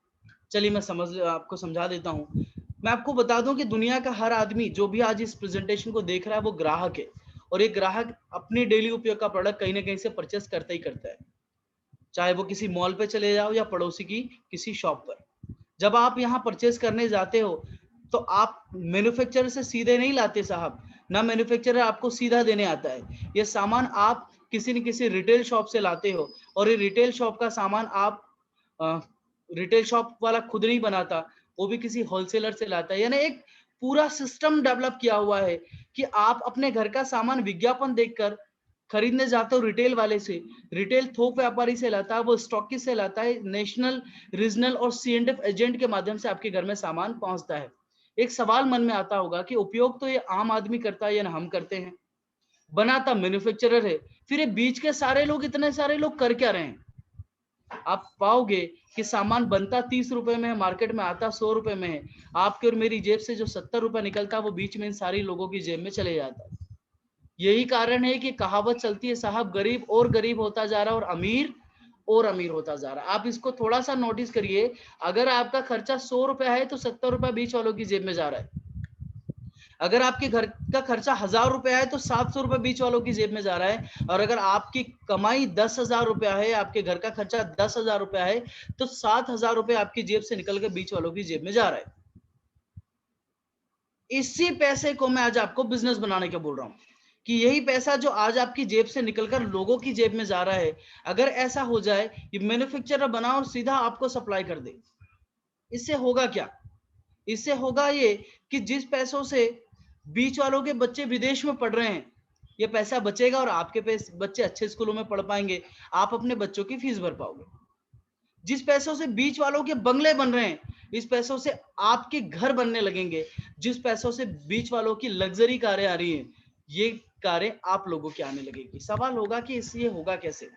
चलिए मैं आपको समझा देता हूँ। मैं आपको बता दूं कि दुनिया का हर आदमी जो भी आज इस प्रेजेंटेशन को देख रहा है वो ग्राहक है, और एक ग्राहक अपनी डेली उपयोग का प्रोडक्ट कहीं ना कहीं से परचेस करता ही करता है, चाहे वो किसी मॉल पे चले जाओ या पड़ोसी की किसी शॉप पर। जब आप यहाँ परचेस करने जाते हो तो आप मैन्युफैक्चरर से सीधे नहीं लाते साहब, ना मैन्युफैक्चरर आपको सीधा देने आता है। ये सामान आप किसी न किसी रिटेल शॉप से लाते हो, और ये रिटेल शॉप का सामान आप रिटेल शॉप वाला खुद नहीं बनाता, वो भी किसी होलसेलर से लाता है। यानी एक पूरा सिस्टम डेवलप किया हुआ है कि आप अपने घर का सामान विज्ञापन देखकर खरीदने जाते हो रिटेल वाले से, रिटेल थोक व्यापारी से लाता है, वो स्टॉकी से लाता है, नेशनल, रीजनल और सीएनडीएफ एजेंट के माध्यम से आपके घर में सामान पहुंचता है। एक सवाल मन में आता होगा कि उपयोग तो ये आम आदमी करता है या हम करते हैं, बनाता मैन्युफैक्चरर है, फिर ये बीच के सारे लोग, इतने सारे लोग कर क्या रहे हैं? आप पाओगे कि सामान बनता 30 रुपए में है, मार्केट में आता 100 रुपए में है, आपके और मेरी जेब से जो 70 रुपए निकलता है वो बीच में इन सारी लोगों की जेब में चले जाता है। यही कारण है कि कहावत चलती है साहब, गरीब और गरीब होता जा रहा है और अमीर और अमीर होता जा रहा है। आप इसको थोड़ा सा नोटिस करिए, अगर आपका खर्चा 100 रुपया है तो 70 रुपया बीच वालों की जेब में जा रहा है। अगर आपके घर का खर्चा 1000 रुपया है तो 700 रुपया बीच वालों की जेब में जा रहा है, और अगर आपकी कमाई 10,000 रुपया है, आपके घर का खर्चा 10,000 रुपया है, तो 7,000 रुपया आपकी जेब से निकल के बीच वालों की जेब में जा रहा है। इसी पैसे को मैं आज आपको बिजनेस बनाने के बोल रहा हूं कि यही पैसा जो आज आपकी जेब से निकलकर लोगों की जेब में जा रहा है, अगर ऐसा हो जाए कि मैन्युफैक्चरर बना और सीधा आपको सप्लाई कर दे, इससे होगा क्या? इससे होगा ये कि जिस पैसों से बीच वालों के बच्चे विदेश में पढ़ रहे हैं, ये पैसा बचेगा और आपके बच्चे अच्छे स्कूलों में पढ़ पाएंगे, आप अपने बच्चों की फीस भर पाओगे। जिस पैसों से बीच वालों के बंगले बन रहे हैं, इस पैसों से आपके घर बनने लगेंगे। जिस पैसों से बीच वालों की लग्जरी कारें आ रही हैं, ये कारें आप लोगों की आने लगेगी। सवाल होगा कि इससे होगा कैसे?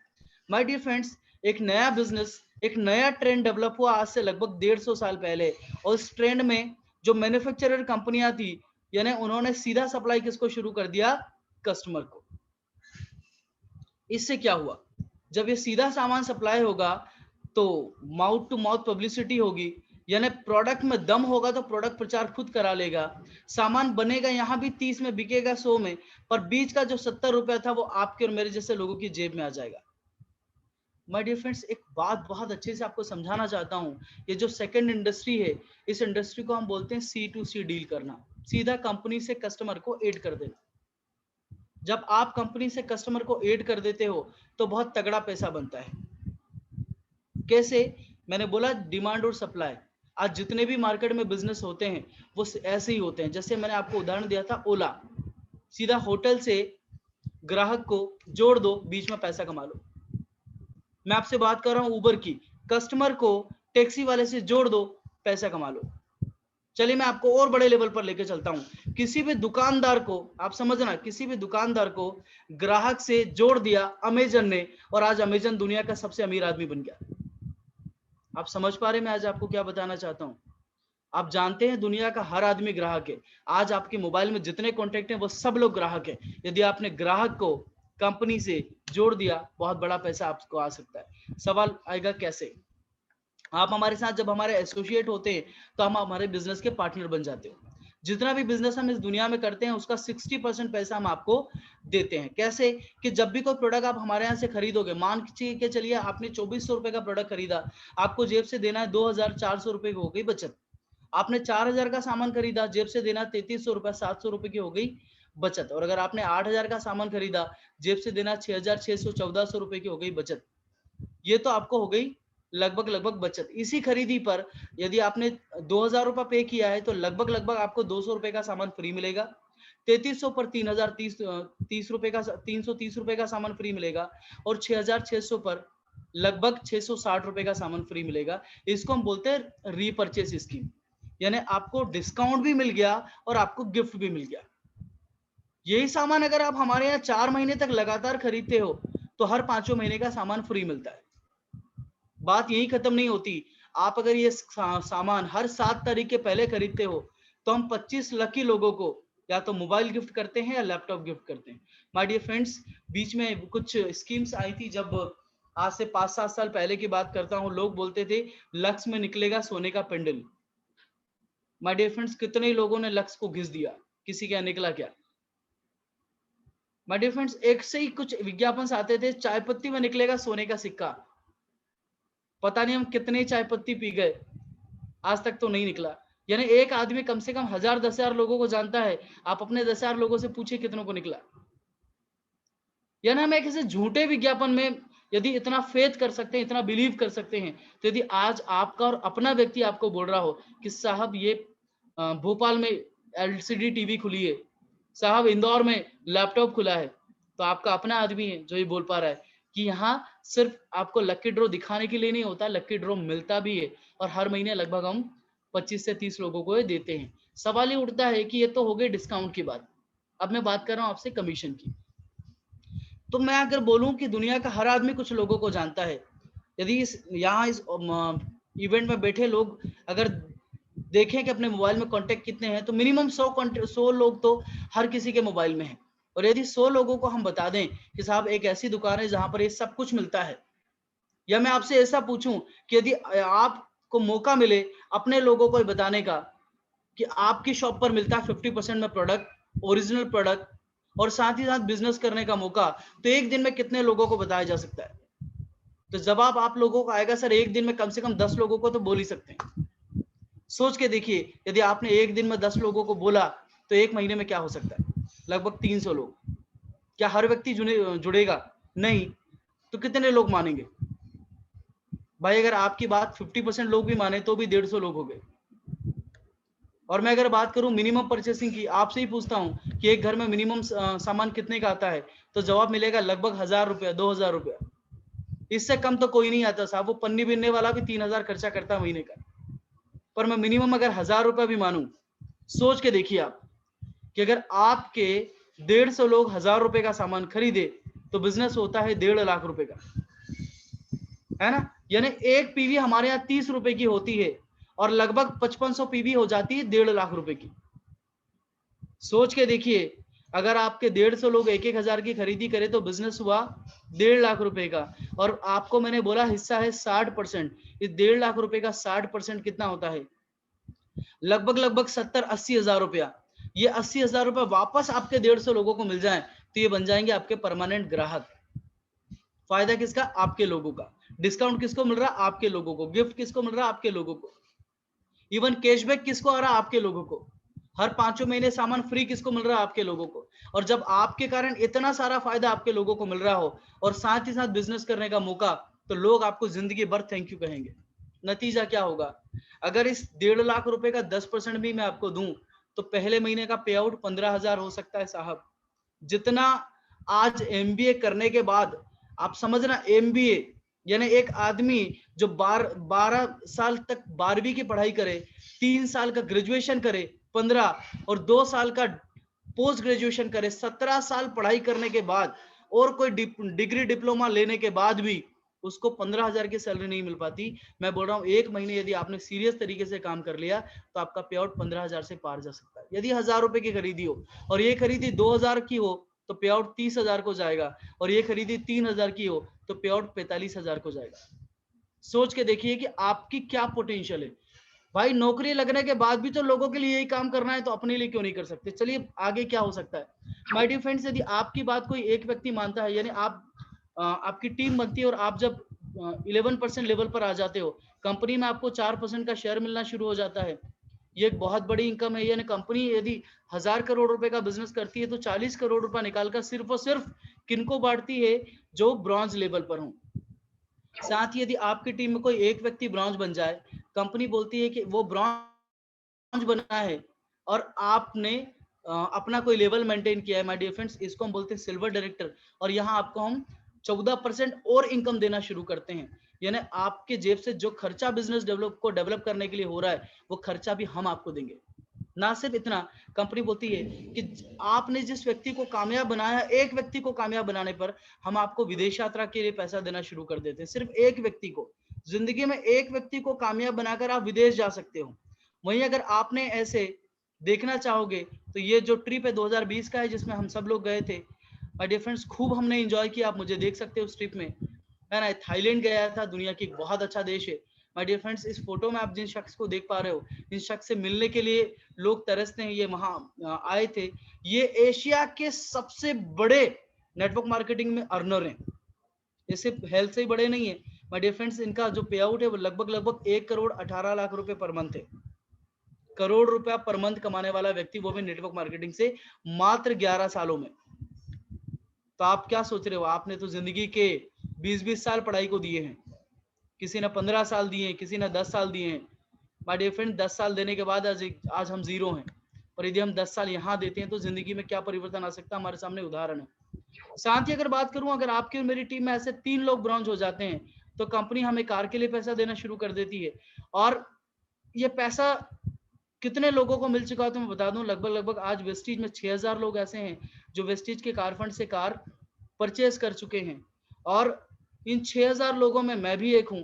माय डियर फ्रेंड्स, एक नया बिजनेस, एक नया ट्रेंड डेवलप हुआ आज से लगभग 150 साल पहले, और इस ट्रेंड में जो मैन्युफैक्चरर कंपनियां थी, यानी उन्होंने सीधा सप्लाई किसको शुरू कर दिया? कस्टमर को। इससे क्या हुआ? जब ये सीधा सामान सप्लाई होगा तो माउथ टू माउथ पब्लिसिटी होगी, यानी प्रोडक्ट में दम होगा तो प्रोडक्ट प्रचार खुद करा लेगा। सामान बनेगा यहां भी 30 में, बिकेगा 100 में, पर बीच का जो 70 रुपया था वो आपके और मेरे जैसे लोगों की जेब में आ जाएगा। माय डियर फ्रेंड्स, एक बात बहुत अच्छे से आपको समझाना चाहता हूं। ये जो सेकंड इंडस्ट्री है, इस इंडस्ट्री को हम बोलते हैं C2C डील करना, सीधा कंपनी से कस्टमर को एड कर देना। जब आप कंपनी से कस्टमर को ऐड कर देते हो तो बहुत तगड़ा पैसा बनता है। कैसे? मैंने बोला डिमांड और सप्लाई। आज जितने भी मार्केट में बिजनेस होते हैं वो ऐसे ही होते हैं। जैसे मैंने आपको उदाहरण दिया था ओला, सीधा होटल से ग्राहक को जोड़ दो, बीच में पैसा कमा लो। मैं आपसे बात कर रहा हूं उबर की, कस्टमर को टैक्सी वाले से जोड़ दो, पैसा कमा लो। चलिए मैं आपको और बड़े लेवल पर लेके चलता हूं। किसी भी दुकानदार को, आप समझना, किसी भी दुकानदार को ग्राहक से जोड़ दिया अमेजन ने, और आज अमेजन दुनिया का सबसे अमीर आदमी बन गया। आप समझ पा रहे मैं आज आपको क्या बताना चाहता हूं? आप जानते हैं दुनिया का हर आदमी ग्राहक है। आज आपके मोबाइल में जितने कॉन्टेक्ट हैं वो सब लोग ग्राहक हैं। यदि आपने ग्राहक को कंपनी से जोड़ दिया, बहुत बड़ा पैसा आपको आ सकता है। सवाल आएगा कैसे? आप हमारे साथ जब हमारे एसोसिएट होते हैं तो हम हमारे बिजनेस के पार्टनर बन जाते हो। जितना भी बिजनेस हम इस दुनिया में करते हैं उसका 60% पैसा हम आपको देते हैं। कैसे? कि जब भी कोई प्रोडक्ट आप हमारे यहाँ से खरीदोगे, मान के चलिए आपने 2400 रुपए का प्रोडक्ट खरीदा, आपको जेब से देना है 2400 रुपए की हो गई बचत। आपने 4000 का सामान खरीदा, जेब से देना 3300 रुपए, 700 रुपए की हो गई बचत। और अगर आपने 8000 का सामान खरीदा, जेब से देना 6600, 1400 रुपए की हो गई बचत। ये तो आपको हो गई लगभग बचत। इसी खरीदी पर यदि आपने 2000 रुपए पे किया है तो लगभग आपको 200 रुपए का सामान फ्री मिलेगा। 3300 पर 30 रुपए का 330 रुपए का सामान फ्री मिलेगा, और 6600 पर लगभग 660 रुपए का सामान फ्री मिलेगा। इसको हम बोलते हैं रीपरचेस स्कीम, यानी आपको डिस्काउंट भी मिल गया और आपको गिफ्ट भी मिल गया। यही सामान अगर आप हमारे यहाँ 4 महीने तक लगातार खरीदते हो तो हर 5 महीने का सामान फ्री मिलता है। बात यही खत्म नहीं होती। आप अगर ये सामान हर 7 तारीख के पहले खरीदते हो तो हम 25 लकी लोगों को या तो मोबाइल गिफ्ट करते हैं या लैपटॉप गिफ्ट करते हैं। माय डियर फ्रेंड्स, बीच में कुछ स्कीम्स आई थी, जब आज से 5-7 साल पहले की बात करता हूं, लोग बोलते थे लक्स में निकलेगा सोने का पेंडल। माय डियर फ्रेंड्स, कितने लोगों ने लक्स को घिस दिया, किसी का निकला क्या? माय डियर फ्रेंड्स, एक से ही कुछ विज्ञापन आते थे, चाय पत्ती में निकलेगा सोने का सिक्का। पता नहीं हम कितने चाय पत्ती पी गए, आज तक तो नहीं निकला। यानी एक आदमी कम से कम 1000-10,000 लोगों को जानता है। आप अपने 10,000 लोगों से पूछिए कितनों को निकला। यानी हम एक ऐसे झूठे विज्ञापन में यदि इतना फेथ कर सकते हैं, इतना बिलीव कर सकते हैं, तो यदि आज आपका और अपना व्यक्ति आपको बोल रहा हो कि साहब ये भोपाल में एलसीडी टीवी खुली है, साहब इंदौर में लैपटॉप खुला है, तो आपका अपना आदमी है जो ये बोल पा रहा है कि यहाँ सिर्फ आपको लकी ड्रॉ दिखाने के लिए नहीं होता, लकी ड्रॉ मिलता भी है, और हर महीने लगभग हम 25 से 30 लोगों को देते हैं। सवाल ये उठता है कि ये तो हो गई डिस्काउंट की बात, अब मैं बात कर रहा हूं आपसे कमीशन की। तो मैं अगर बोलूं कि दुनिया का हर आदमी कुछ लोगों को जानता है, यदि इस इवेंट में बैठे लोग अगर देखें कि अपने मोबाइल में कांटेक्ट कितने हैं, तो मिनिमम 100 लोग तो हर किसी के मोबाइल में हैं। और यदि 100 लोगों को हम बता दें कि साहब एक ऐसी दुकान है जहां पर ये सब कुछ मिलता है, या मैं आपसे ऐसा पूछूं कि यदि आपको मौका मिले अपने लोगों को बताने का कि आपकी शॉप पर मिलता है 50% में प्रोडक्ट, ओरिजिनल प्रोडक्ट, और साथ ही साथ बिजनेस करने का मौका, तो एक दिन में कितने लोगों को बताया जा सकता है? तो जवाब आप लोगों को आएगा सर एक दिन में कम से कम 10 लोगों को तो बोल ही सकते हैं। सोच के देखिए, यदि आपने एक दिन में 10 लोगों को बोला तो एक महीने में क्या हो सकता है? लगभग 300 लोग। क्या हर व्यक्ति जुड़ेगा? नहीं। तो कितने लोग मानेंगे भाई? अगर आपकी बात 50% लोग भी माने तो भी 150 लोग हो गए। और मैं अगर बात करूं मिनिमम परचेसिंग की, आपसे ही पूछता हूं कि एक घर में मिनिमम सामान कितने का आता है, तो जवाब मिलेगा लगभग 1000 रुपया, 2000 रुपया। इससे कम तो कोई नहीं आता साहब। वो पन्नी बिनने वाला भी 3000 खर्चा करता है महीने का। पर मैं मिनिमम अगर 1000 रुपया भी मानूं, सोच के देखिए आप कि अगर आपके 150 लोग 1000 रुपए का सामान खरीदे तो बिजनेस होता है 1.5 लाख रुपए का, है ना? यानी एक पीवी हमारे यहाँ 30 रुपए की होती है और लगभग 5500 पीवी हो जाती है 1.5 लाख रुपए की। सोच के देखिए, अगर आपके 150 लोग 1-1000 की खरीदी करें तो बिजनेस हुआ 1.5 लाख रुपए का। और आपको मैंने बोला हिस्सा है 60%। इस 1.5 लाख रुपए का 60% कितना होता है? लगभग 70-80 हजार रुपया। ये 80 हजार रुपया वापस आपके 150 लोगों को मिल जाए तो ये बन जाएंगे आपके परमानेंट ग्राहक। फायदा किसका? आपके लोगों का। डिस्काउंट किसको मिल रहा? आपके लोगों को। गिफ्ट किसको मिल रहा? आपके लोगों को। इवन कैशबैक किसको आ रहा? आपके लोगों को। हर 5 महीने सामान फ्री किसको मिल रहा है? आपके लोगों को। और जब आपके कारण इतना सारा फायदा आपके लोगों को मिल रहा हो और साथ ही साथ बिजनेस करने का मौका, तो लोग आपको जिंदगी भर थैंक यू कहेंगे। नतीजा क्या होगा? अगर इस 1.5 लाख रुपए का 10% भी मैं आपको दूं, तो पहले महीने का पे आउट 15,000 हो सकता है साहब। जितना आज एमबीए करने के बाद, आप समझना, एमबीए यानी एक आदमी जो 12 साल तक 12वीं की पढ़ाई करे, 3 साल का ग्रेजुएशन करे 15, और 2 साल का पोस्ट ग्रेजुएशन करे 17 साल पढ़ाई करने के बाद, और कोई डिग्री डिप्लोमा लेने के बाद भी उसको 15,000 की सैलरी नहीं मिल पाती। मैं बोल रहा हूँ, एक महीने यदि आपने सीरियस तरीके से काम कर लिया तो आपका पे आउट 15,000 से पार जा सकता है। यदि 1,000 रुपए की खरीदी हो और ये खरीदी 2,000 की हो तो पे आउट 30,000 को जाएगा, और ये खरीदी 3,000 की हो तो पे आउट 45,000 को जाएगा। सोच के देखिए कि आपकी क्या पोटेंशियल है। भाई नौकरी लगने के बाद भी तो लोगों के लिए यही काम करना है, तो अपने लिए क्यों नहीं कर सकते? चलिए आगे क्या हो सकता है। माय डियर फ्रेंड्स, यदि आपकी बात कोई एक व्यक्ति मानता है, यानी आपकी टीम बनती है और आप जब 11% लेवल पर आ जाते हो, कंपनी में आपको 4% का शेयर मिलना शुरू हो जाता है। ये एक बहुत बड़ी इनकम है। यानी कंपनी यदि 1,000 करोड़ रुपए का बिजनेस करती है तो 40 करोड़ रुपए निकालकर सिर्फ और सिर्फ किनको बांटती है? जो ब्रॉन्ज लेवल पर हो। साथ ही यदि आपकी टीम में कोई एक व्यक्ति ब्रॉन्ज बन जाए, कंपनी बोलती है कि वो ब्रॉन्ज बना है और आपने अपना कोई लेवल मेंटेन किया है, माय डियर फ्रेंड्स, इसको हम बोलते हैं सिल्वर डायरेक्टर। और यहाँ आपको हम 14% और इनकम देना शुरू करते हैं। यानी आपके जेब से जो खर्चा बिजनेस डेवलप करने के लिए हो रहा है, वो खर्चा भी हम आपको देंगे। ना सिर्फ इतना, कंपनी बोलती है कि आपने जिस व्यक्ति को कामयाब बनाया, एक व्यक्ति को कामयाब बनाने पर हम आपको विदेश यात्रा के लिए पैसा देना शुरू कर देते हैं। सिर्फ एक व्यक्ति को, जिंदगी में एक व्यक्ति को कामयाब बनाकर आप विदेश जा सकते हो। वहीं अगर आपने ऐसे देखना चाहोगे तो ये जो ट्रिप है 2020 का है, जिसमें हम सब लोग गए थे माय डियर फ्रेंड्स, खूब हमने एंजॉय किया। आप मुझे देख सकते हो उस ट्रिप में, है ना। थाईलैंड गया था, दुनिया की एक बहुत अच्छा देश है। माय डियर फ्रेंड्स, इस फोटो में आप जिन शख्स को देख पा रहे हो, इस शख्स से मिलने के लिए लोग तरसते हैं। ये वहां आए थे। ये एशिया के सबसे बड़े नेटवर्क मार्केटिंग में अर्नर हैं। ये सिर्फ हेल्थ से ही बड़े नहीं है माय डियर फ्रेंड्स, इनका जो पे आउट है वो लगभग 1,18,00,000 रुपए पर मंथ है। करोड़ रुपया पर मंथ कमाने वाला व्यक्ति, वो भी नेटवर्क मार्केटिंग से, मात्र 11 सालों में। तो आप क्या सोच रहे हो? आपने तो जिंदगी के 20-20 साल पढ़ाई को दिए हैं, किसी ने 15 साल दिए हैं, किसी ने 10 साल दिए हैं। माय डियर फ्रेंड, 10 साल देने के बाद आज हम जीरो हैं, और यदि हम 10 साल यहाँ देते हैं तो जिंदगी में क्या परिवर्तन आ सकता है, हमारे सामने उदाहरण है। साथ ही अगर बात करूं, अगर आपकी और मेरी टीम में ऐसे 3 लोग ब्रॉन्ज हो जाते हैं तो कंपनी हमें कार के लिए पैसा देना शुरू कर देती है। और ये पैसा कितने लोगों को मिल चुका है तो मैं बता दूं, लगभग आज वेस्टीज में 6,000 लोग ऐसे हैं जो वेस्टीज के कार फंड से कार परचेज कर चुके हैं। और इन 6,000 लोगों में मैं भी एक हूं।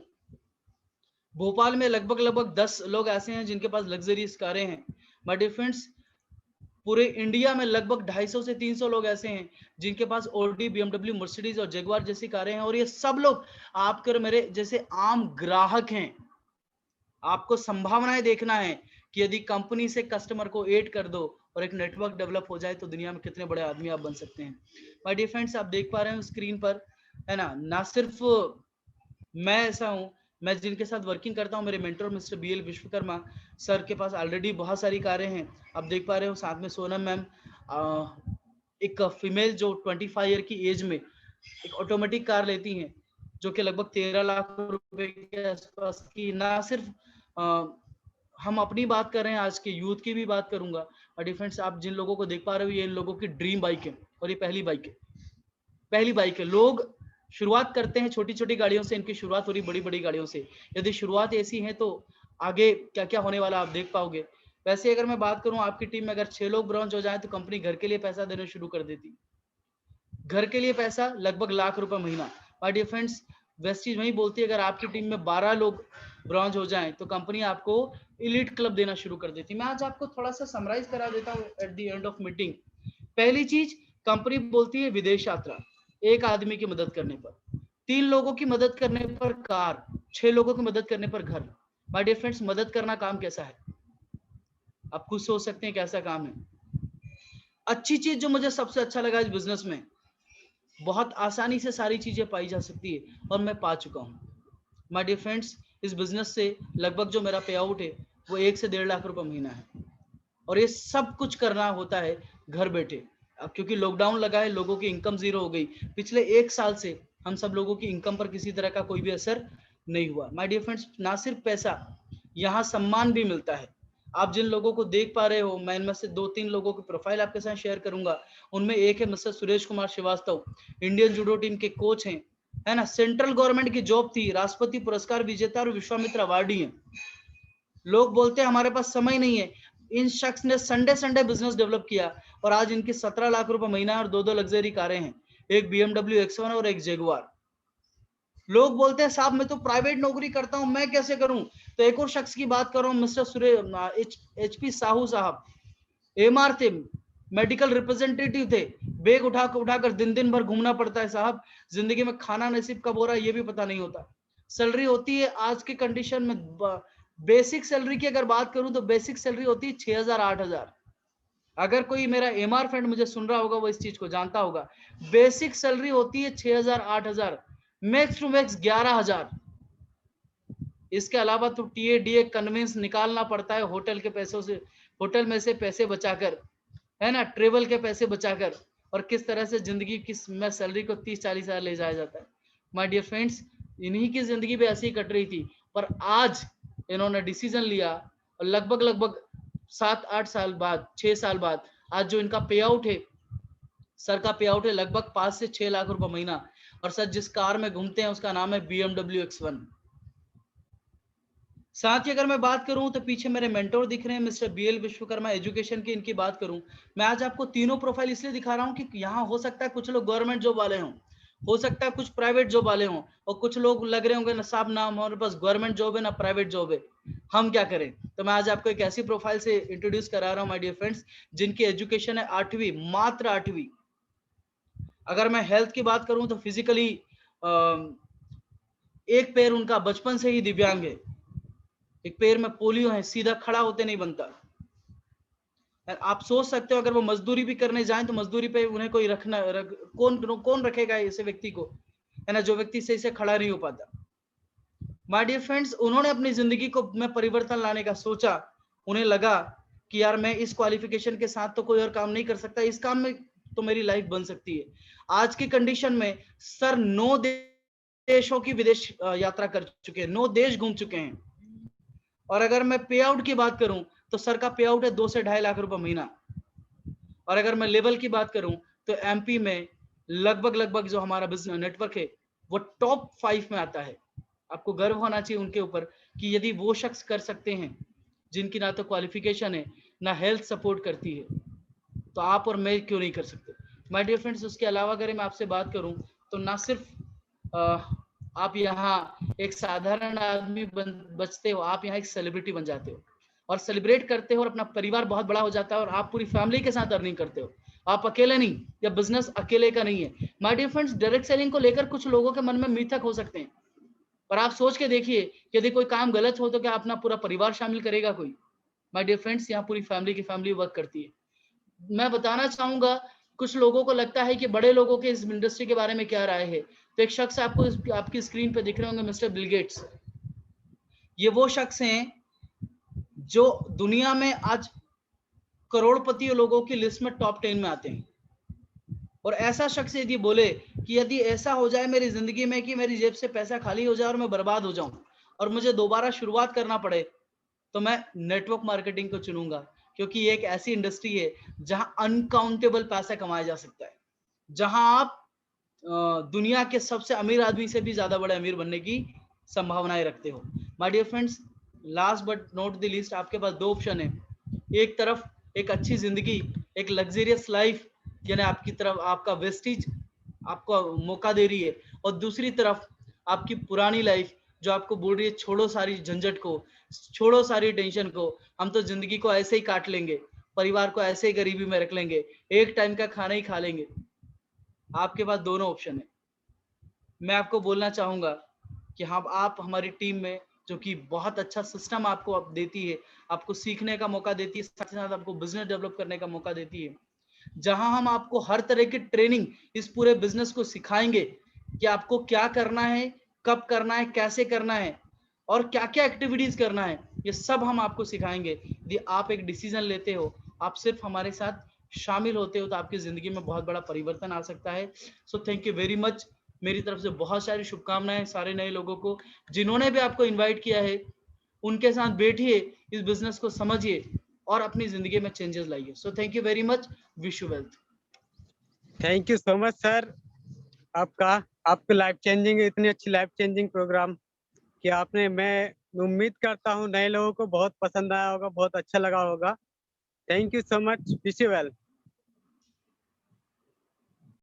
भोपाल में लगभग 10 लोग ऐसे हैं जिनके पास लग्जरियस कारें हैं। माय डियर फ्रेंड्स, पूरे इंडिया में लगभग 250 से 300 लोग ऐसे हैं जिनके पास ऑडी, बीएमडब्ल्यू, मर्सिडीज और जगुआर जैसी कारें हैं। और ये सब लोग आपके और मेरे जैसे आम ग्राहक हैं। आपको संभावनाएं देखना है कि यदि कंपनी से कस्टमर को ऐड कर दो और एक नेटवर्क डेवलप हो जाए तो दुनिया में कितने बड़े आदमी आप बन सकते हैं। माय डियर फ्रेंड्स, आप देख पा रहे हैं स्क्रीन पर, है ना सिर्फ मैं ऐसा हूं, मैं जिनके साथ वर्किंग करता हूं, मेरे mentor mister BL Vishwakarma sir के पास ऑलरेडी बहुत सारी कारें हैं। आप देख पा रहे हो साथ में सोनम मैम, एक फीमेल जो 25 ईयर की एज में एक ऑटोमेटिक कार लेती हैं, जो कि लगभग 13 लाख रुपए के आसपास की। ना सिर्फ हम अपनी बात कर रहे हैं, आज के यूथ की भी बात करूंगा। और डिफरेंस, आप जिन लोगों को देख पा रहे हो, ये इन लोगों की ड्रीम बाइक है और ये पहली बाइक है। लोग शुरुआत करते हैं छोटी छोटी गाड़ियों से, इनकी शुरुआत हो रही बड़ी बड़ी गाड़ियों से। यदि शुरुआत ऐसी है तो आगे क्या क्या होने वाला आप देख पाओगे। वैसे अगर मैं बात करूं, आपकी टीम में अगर 6 लोग ब्रॉन्ज हो जाए तो कंपनी घर के लिए पैसा देना शुरू कर देती। घर के लिए पैसा लगभग लाख रुपए महीना। माय डियर फ्रेंड्स, वेस्टीज वही बोलती है, अगर आपकी टीम में 12 लोग ब्रॉन्ज हो जाएं तो कंपनी आपको इलीट क्लब देना शुरू कर देती है। मैं आज आपको थोड़ा सा समराइज करा देता हूं at the end of meeting. पहली चीज, कंपनी बोलती है विदेश यात्रा, एक आदमी की मदद करने पर, 3 लोगों की मदद करने पर कार, 6 लोगों की मदद करने पर घर। माय डियर फ्रेंड्स, मदद करना काम कैसा है? आप खुद सोच सकते हैं कैसा काम है। अच्छी चीज जो मुझे सबसे अच्छा लगा इस बिजनेस में, बहुत आसानी से सारी चीजें पाई जा सकती है और मैं पा चुका हूं। माय डियर फ्रेंड्स, इस बिजनेस से लगभग जो मेरा पे आउट है वो 1 से 1.5 लाख रुपए महीना है। और ये सब कुछ करना होता है घर बैठे। अब क्योंकि लॉकडाउन लगा है, लोगों की इनकम जीरो हो गई। पिछले 1 साल से हम सब लोगों की इनकम पर किसी तरह का कोई भी असर नहीं हुआ। माय डियर फ्रेंड्स, ना सिर्फ पैसा, यहाँ सम्मान भी मिलता है। आप जिन लोगों को देख पा रहे हो, मैं इनमें से 2-3 लोगों की प्रोफाइल आपके साथ शेयर करूंगा। उनमें एक है mister Suresh Kumar Srivastava, Indian judo team के कोच हैं, है ना। सेंट्रल गवर्नमेंट की जॉब थी, राष्ट्रपति पुरस्कार विजेता और विश्वामित्र अवार्डी हैं। लोग बोलते हैं हमारे पास समय नहीं है। इन शख्स ने संडे बिजनेस डेवलप किया और आज इनकी 17 लाख रुपए महीना और 2 लग्जरी कारें हैं, एक BMW X1 और एक जेगुआर। लोग बोलते हैं साहब मैं तो प्राइवेट नौकरी करता हूं, मैं कैसे करूं? तो एक और शख्स की बात कर रहा हूं, मिस्टर HP साहू साहब। MR थे, मेडिकल रिप्रेजेंटेटिव थे, बैग उठाकर दिन भर घूमना पड़ता है साहब। जिंदगी में खाना नसीब कब हो रहा है ये भी पता नहीं होता। सैलरी होती है आज के कंडीशन में, बेसिक सैलरी की अगर बात करूं तो बेसिक सैलरी होती है 6,000 8,000। अगर कोई मेरा MR फ्रेंड मुझे सुन रहा होगा वो इस चीज को जानता होगा। बेसिक सैलरी होती है 6,000 8,000, मैक्स टू मैक्स 11,000। इसके अलावा तो TA DA कन्वेंस निकालना पड़ता है होटल के पैसों से, होटल में से पैसे बचाकर, है ना, ट्रेवल के पैसे बचाकर, और किस तरह से जिंदगी किस में सैलरी को 30-40 हजार ले जाया जाता है। माय डियर फ्रेंड्स, इन्हीं की जिंदगी भी ऐसी ही कट रही थी, पर आज इन्होंने डिसीजन लिया और लगभग 7-8 साल बाद, 6 साल बाद आज जो इनका पे आउट है, सर का पे आउट है लगभग 5 से 6 लाख रुपए महीना। और सर जिस कार में घूमते हैं उसका नाम है BMW X1। साथ ही अगर मैं बात करूं तो पीछे मेरे मेंटोर दिख रहे हैं, मिस्टर BL विश्वकर्मा एजुकेशन की इनकी बात करूं। मैं आज आपको तीनों प्रोफाइल इसलिए दिखा रहा हूं कि यहाँ हो सकता है कुछ लोग गवर्नमेंट जॉब वाले हों, हो सकता है कुछ प्राइवेट जॉब वाले हों, और कुछ लोग लग रहे होंगे ना साहब ना हमारे पास गवर्नमेंट जॉब है ना प्राइवेट जॉब है, हम क्या करें। तो मैं आज आपको एक ऐसी प्रोफाइल से इंट्रोड्यूस करा रहा हूँ माय डियर फ्रेंड्स, जिनकी एजुकेशन है 8वीं, मात्र 8वीं। अगर मैं हेल्थ की बात करूं तो फिजिकली एक पैर उनका बचपन से ही दिव्यांग है, एक पैर में पोलियो है, सीधा खड़ा होते नहीं बनता। आप सोच सकते हो अगर वो मजदूरी भी करने जाएं तो मजदूरी पे उन्हें कोई कौन रखेगा ऐसे व्यक्ति को, है ना, जो व्यक्ति सही से खड़ा नहीं हो पाता। माय डियर फ्रेंड्स, उन्होंने अपनी जिंदगी को में परिवर्तन लाने का सोचा। उन्हें लगा कि यार मैं इस क्वालिफिकेशन के साथ तो कोई और काम नहीं कर सकता, इस काम में तो मेरी लाइफ बन सकती है। आज की कंडीशन में सर 9 देशों की विदेश यात्रा कर चुके हैं, 9 देश घूम चुके हैं। और अगर मैं पे आउट की बात करूं तो सर का पे आउट है 2 से 2.5 लाख रुपए महीना। और अगर मैं लेवल की बात करूं तो MP में लगभग जो हमारा बिजनेस नेटवर्क है वो टॉप 5 में आता है। आपको गर्व होना चाहिए उनके ऊपर कि यदि वो शख्स कर सकते हैं जिनकी ना तो क्वालिफिकेशन है ना हेल्थ सपोर्ट करती है, तो आप और मैं क्यों नहीं कर सकते। माय डियर फ्रेंड्स, उसके अलावा अगर मैं आपसे बात करूं तो ना सिर्फ आप यहाँ एक साधारण आदमी बचते हो, आप यहाँ एक सेलिब्रिटी बन जाते हो और सेलिब्रेट करते हो और अपना परिवार बहुत बड़ा हो जाता है और आप पूरी फैमिली के साथ अर्निंग करते हो। आप अकेले नहीं, या बिजनेस अकेले का नहीं है। My dear friends, direct selling को लेकर कुछ लोगों के मन में मिथक हो सकते हैं, पर आप सोच के देखिए यदि कोई काम गलत हो तो क्या अपना पूरा परिवार शामिल करेगा कोई? माय डियर फ्रेंड्स, यहाँ पूरी फैमिली की फैमिली वर्क करती है। मैं बताना चाहूंगा, कुछ लोगों को लगता है कि बड़े लोगों के इस इंडस्ट्री के बारे में क्या राय है। तो एक शख्स आपको आपकी स्क्रीन पे दिख रहे होंगे, मिस्टर बिल गेट्स। ये वो शख्स हैं जो दुनिया में आज करोड़पति लोगों की लिस्ट में टॉप 10 में आते हैं। और ऐसा शख्स यदि बोले कि यदि ऐसा हो जाए मेरी जिंदगी में कि मेरी जेब से पैसा खाली हो जाए और मैं बर्बाद हो जाऊं और मुझे दोबारा शुरुआत करना पड़े, तो मैं नेटवर्क मार्केटिंग को चुनूंगा, क्योंकि ये एक ऐसी इंडस्ट्री है जहां अनकाउंटेबल पैसा कमाया जा सकता है, जहां आप दुनिया के सबसे अमीर आदमी से भी ज्यादा बड़े अमीर बनने की संभावनाएं रखते हो। My dear friends, last but not the least, आपके पास 2 ऑप्शन है। एक तरफ एक अच्छी जिंदगी, एक लग्जरियस लाइफ, यानी आपकी तरफ आपका वेस्टिज आपको मौका दे रही है, और दूसरी तरफ आपकी पुरानी लाइफ जो आपको बोल रही है छोड़ो सारी झंझट को, छोड़ो सारी टेंशन को, हम तो जिंदगी को ऐसे ही काट लेंगे, परिवार को ऐसे ही गरीबी में रख लेंगे, एक टाइम का खाना ही खा लेंगे। आपके पास दोनों ऑप्शन है। मैं आपको बोलना चाहूंगा कि हाँ, आप हमारी टीम में, जो कि बहुत अच्छा सिस्टम आपको देती है, आपको सीखने का मौका देती है, साथ ही साथ आपको बिजनेस डेवलप करने का मौका देती है, जहां हम आपको हर तरह की ट्रेनिंग इस पूरे बिजनेस को सिखाएंगे कि आपको क्या करना है, कब करना है, कैसे करना है और क्या क्या एक्टिविटीज करना है। ये सब हम आपको सिखाएंगे। यदि आप एक डिसीजन लेते हो, आप सिर्फ हमारे साथ शामिल होते हो, तो आपकी जिंदगी में बहुत बड़ा परिवर्तन आ सकता है। So thank you very much. मेरी तरफ से बहुत सारी शुभकामनाएं सारे नए लोगों को। जिन्होंने भी आपको इनवाइट किया है, उनके साथ बैठिए, इस बिजनेस को समझिए और अपनी जिंदगी में चेंजेस लाइए। So thank you very much. Wish you wealth. Thank you so much sir. आपका आपको लाइफ चेंजिंग, इतनी अच्छी लाइफ चेंजिंग प्रोग्राम कि आपने, मैं उम्मीद करता हूँ नए लोगों को बहुत पसंद आया होगा, बहुत अच्छा लगा होगा। Thank you so much. Wish you well.